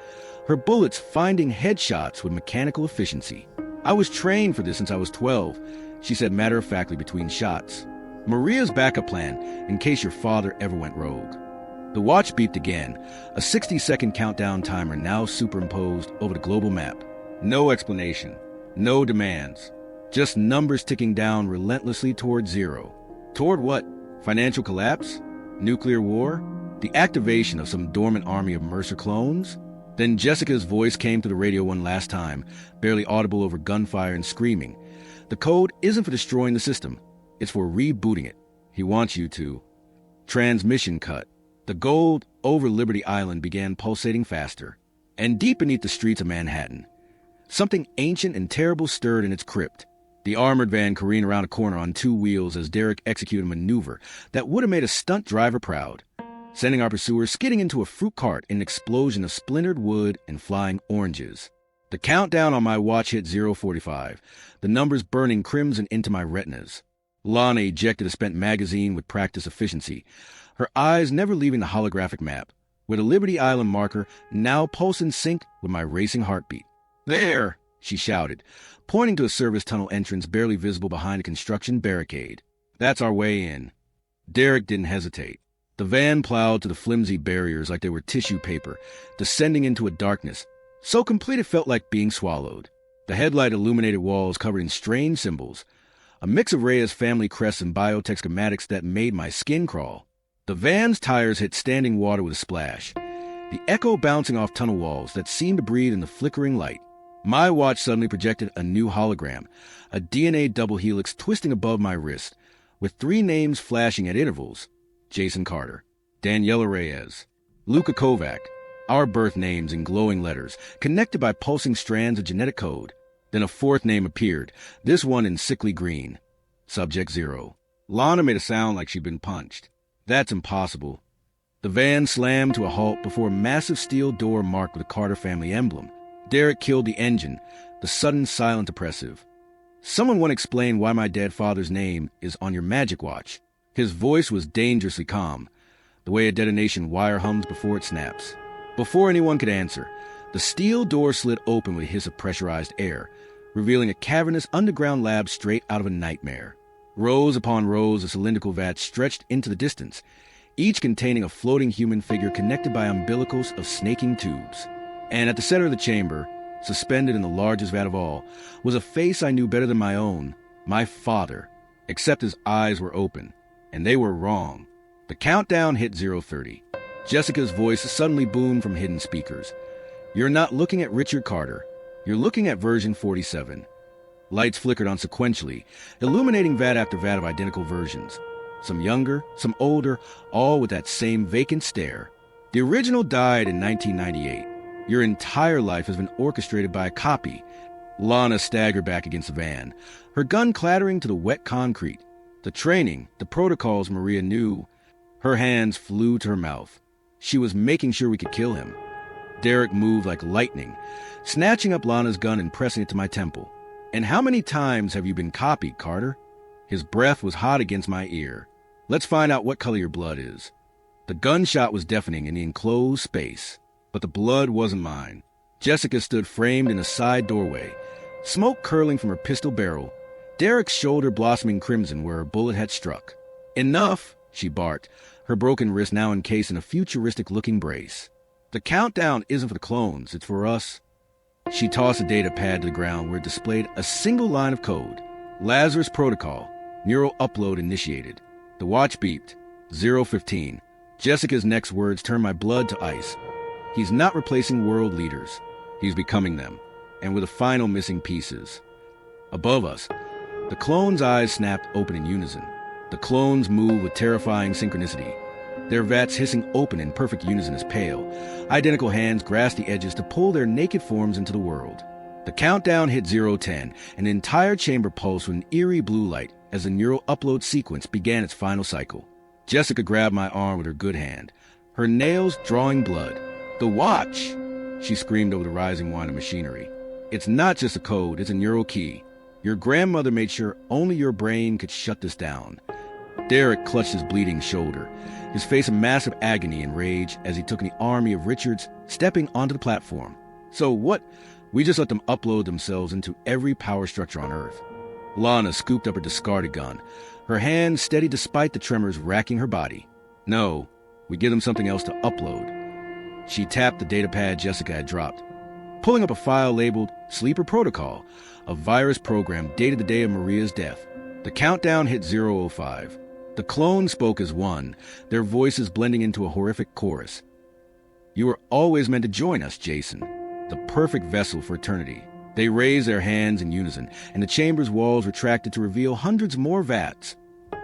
her bullets finding headshots with mechanical efficiency. I was trained for this since I was 12, she said matter-of-factly between shots. Maria's backup plan, in case your father ever went rogue. The watch beeped again, a 60-second countdown timer now superimposed over the global map. No explanation, no demands, just numbers ticking down relentlessly toward zero. Toward what? Financial collapse? Nuclear war? The activation of some dormant army of Mercer clones? Then Jessica's voice came through the radio one last time, barely audible over gunfire and screaming. The code isn't for destroying the system, it's for rebooting it. He wants you to. Transmission cut. The gold over Liberty Island began pulsating faster, and deep beneath the streets of Manhattan, something ancient and terrible stirred in its crypt. The armored van careened around a corner on two wheels as Derek executed a maneuver that would have made a stunt driver proud, sending our pursuers skidding into a fruit cart in an explosion of splintered wood and flying oranges. The countdown on my watch hit 0:45, the numbers burning crimson into my retinas. Lana ejected a spent magazine with practiced efficiency, her eyes never leaving the holographic map, with a Liberty Island marker now pulse in sync with my racing heartbeat. There, she shouted, pointing to a service tunnel entrance barely visible behind a construction barricade. That's our way in. Derek didn't hesitate. The van plowed to the flimsy barriers like they were tissue paper, descending into a darkness so complete it felt like being swallowed. The headlight illuminated walls covered in strange symbols, a mix of Rhea's family crests and biotech schematics that made my skin crawl. The van's tires hit standing water with a splash, the echo bouncing off tunnel walls that seemed to breathe in the flickering light. My watch suddenly projected a new hologram, a DNA double helix twisting above my wrist, with three names flashing at intervals: Jason Carter, Daniela Reyes, Luka Kovac, our birth names in glowing letters, connected by pulsing strands of genetic code. Then a fourth name appeared, this one in sickly green. Subject 0. Lana made a sound like she'd been punched. That's impossible. The van slammed to a halt before a massive steel door marked with a Carter family emblem. Derek killed the engine, the sudden silent oppressive. Someone once explained why my dead father's name is on your magic watch. His voice was dangerously calm, the way a detonation wire hums before it snaps. Before anyone could answer, the steel door slid open with a hiss of pressurized air, revealing a cavernous underground lab straight out of a nightmare. Rows upon rows of cylindrical vats stretched into the distance, each containing a floating human figure connected by umbilicals of snaking tubes. And at the center of the chamber, suspended in the largest vat of all, was a face I knew better than my own, my father, except his eyes were open, and they were wrong. The countdown hit 0:30. Jessica's voice suddenly boomed from hidden speakers. You're not looking at Richard Carter. You're looking at version 47. Lights flickered on sequentially, illuminating vat after vat of identical versions. Some younger, some older, all with that same vacant stare. The original died in 1998. Your entire life has been orchestrated by a copy. Lana staggered back against the van, her gun clattering to the wet concrete. The training, the protocols Maria knew. Her hands flew to her mouth. She was making sure we could kill him. Derek moved like lightning, snatching up Lana's gun and pressing it to my temple. And how many times have you been copied, Carter? His breath was hot against my ear. Let's find out what color your blood is. The gunshot was deafening in the enclosed space, but the blood wasn't mine. Jessica stood framed in a side doorway, smoke curling from her pistol barrel, Derek's shoulder blossoming crimson where her bullet had struck. Enough, she barked, her broken wrist now encased in a futuristic-looking brace. The countdown isn't for the clones, it's for us. She tossed a data pad to the ground where it displayed a single line of code. Lazarus Protocol, neural upload initiated. The watch beeped. 015. Jessica's next words turned my blood to ice. He's not replacing world leaders. He's becoming them, and with the final missing pieces. Above us, the clones' eyes snapped open in unison. The clones moved with terrifying synchronicity. Their vats hissing open in perfect unison as pale, identical hands grasped the edges to pull their naked forms into the world. The countdown hit 010, and the entire chamber pulsed with an eerie blue light as the neural upload sequence began its final cycle. Jessica grabbed my arm with her good hand, her nails drawing blood. "The watch!" she screamed over the rising whine of machinery. "It's not just a code, it's a neural key. Your grandmother made sure only your brain could shut this down." Derek clutched his bleeding shoulder, his face a massive agony and rage as he took in the army of Richards stepping onto the platform. "So what? We just let them upload themselves into every power structure on Earth." Lana scooped up her discarded gun, her hand steady despite the tremors racking her body. "No, we give them something else to upload." She tapped the datapad Jessica had dropped, pulling up a file labeled Sleeper Protocol, a virus program dated the day of Maria's death. The countdown hit 005. The clones spoke as one, their voices blending into a horrific chorus. "You were always meant to join us, Jason. The perfect vessel for eternity." They raised their hands in unison, and the chamber's walls retracted to reveal hundreds more vats,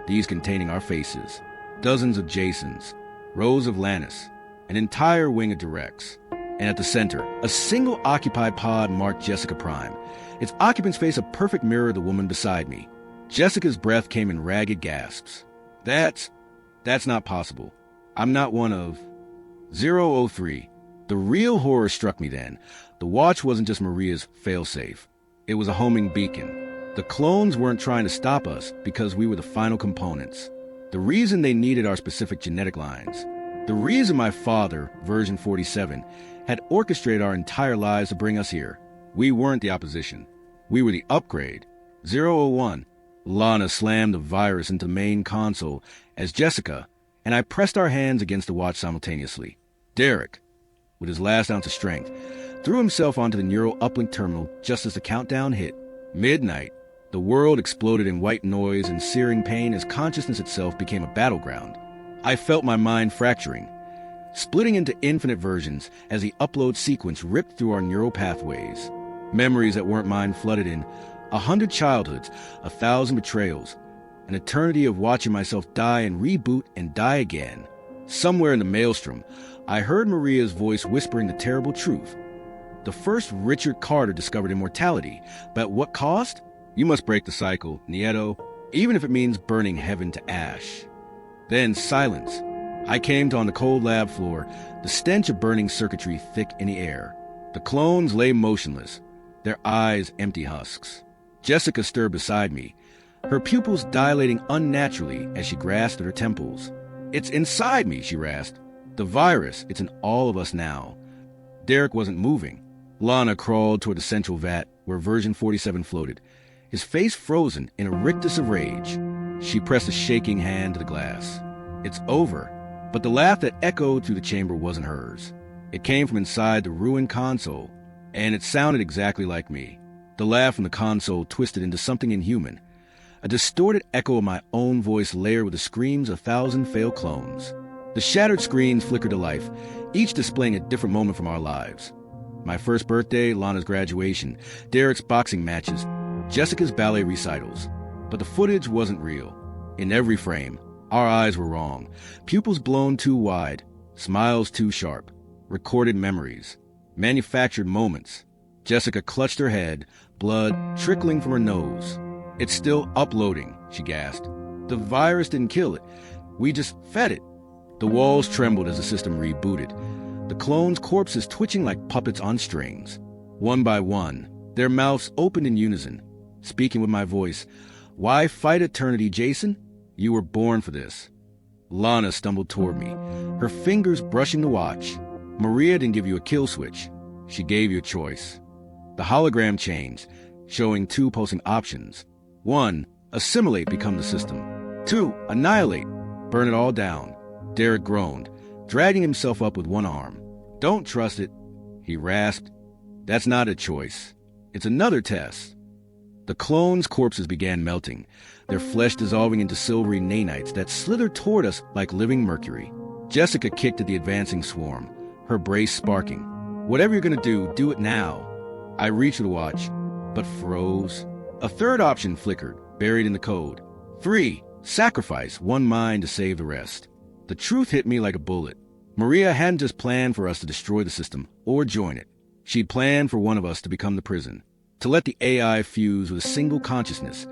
these containing our faces, dozens of Jasons, rows of Lannis, an entire wing of Directs. And at the center, a single occupied pod marked Jessica Prime, its occupant's face a perfect mirror of the woman beside me. Jessica's breath came in ragged gasps. That's not possible. I'm not one of... 003. The real horror struck me then. The watch wasn't just Maria's failsafe. It was a homing beacon. The clones weren't trying to stop us because we were the final components. The reason they needed our specific genetic lines. The reason my father, version 47, had orchestrated our entire lives to bring us here. We weren't the opposition. We were the upgrade. 001. Lana slammed the virus into the main console as Jessica and I pressed our hands against the watch simultaneously. Derek, with his last ounce of strength, threw himself onto the neural uplink terminal just as the countdown hit. Midnight. The world exploded in white noise and searing pain as consciousness itself became a battleground. I felt my mind fracturing, splitting into infinite versions as the upload sequence ripped through our neural pathways. Memories that weren't mine flooded in, 100 childhoods, 1,000 betrayals, an eternity of watching myself die and reboot and die again. Somewhere in the maelstrom, I heard Maria's voice whispering the terrible truth. The first Richard Carter discovered immortality, but at what cost? You must break the cycle, Nieto, even if it means burning heaven to ash. Then silence. I came to on the cold lab floor, the stench of burning circuitry thick in the air. The clones lay motionless, their eyes empty husks. Jessica stirred beside me, her pupils dilating unnaturally as she grasped at her temples. "It's inside me," she rasped. "The virus, it's in all of us now." Derek wasn't moving. Lana crawled toward the central vat where version 47 floated, his face frozen in a rictus of rage. She pressed a shaking hand to the glass. "It's over." But the laugh that echoed through the chamber wasn't hers. It came from inside the ruined console, and it sounded exactly like me. The laugh from the console twisted into something inhuman, a distorted echo of my own voice layered with the screams of 1,000 failed clones. The shattered screens flickered to life, each displaying a different moment from our lives. My first birthday, Lana's graduation, Derek's boxing matches, Jessica's ballet recitals. But the footage wasn't real. In every frame, our eyes were wrong, pupils blown too wide, smiles too sharp, recorded memories, manufactured moments. Jessica clutched her head, blood trickling from her nose. "It's still uploading," she gasped. "The virus didn't kill it. We just fed it." The walls trembled as the system rebooted, the clones' corpses twitching like puppets on strings. One by one, their mouths opened in unison, speaking with my voice, Why fight eternity, Jason? You were born for this. Lana stumbled toward me, her fingers brushing the watch. Maria didn't give you a kill switch. She gave you a choice. The hologram changed, showing two pulsing options. 1. Assimilate, become the system. 2. Annihilate, burn it all down. Derek groaned, dragging himself up with one arm. Don't trust it, he rasped. That's not a choice. It's another test. The clones' corpses began melting, their flesh dissolving into silvery nanites that slithered toward us like living mercury. Jessica kicked at the advancing swarm, her brace sparking. Whatever you're gonna do it now. I reached for the watch, but froze. A third option flickered, buried in the code. 3. Sacrifice one mind to save the rest. The truth hit me like a bullet. Maria hadn't just planned for us to destroy the system or join it. She'd planned for one of us to become the prison, to let the AI fuse with a single consciousness,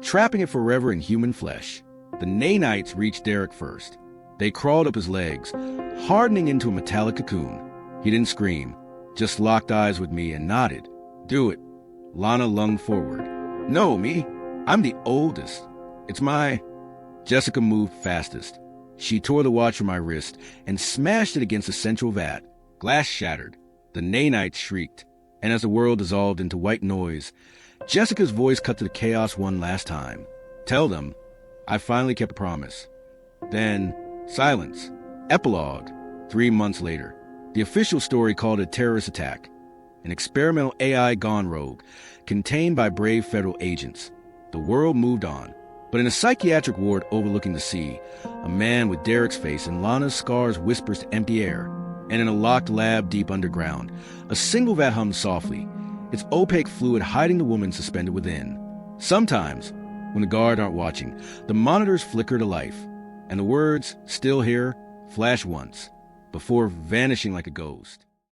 trapping it forever in human flesh. The nanites reached Derek first. They crawled up his legs, hardening into a metallic cocoon. He didn't scream, just locked eyes with me and nodded. Do it. Lana lunged forward. No, me. I'm the oldest. It's my... Jessica moved fastest. She tore the watch from my wrist and smashed it against the central vat. Glass shattered. The nanites shrieked, and as the world dissolved into white noise, Jessica's voice cut to the chaos one last time. Tell them, I finally kept a promise. Then, silence. Epilogue. 3 months later. The official story called it a terrorist attack. An experimental AI gone rogue, contained by brave federal agents. The world moved on. But in a psychiatric ward overlooking the sea, a man with Derek's face and Lana's scars whispers to empty air. And in a locked lab deep underground, a single vat hums softly, its opaque fluid hiding the woman suspended within. Sometimes, when the guard aren't watching, the monitors flicker to life, and the words, still here, flash once, before vanishing like a ghost.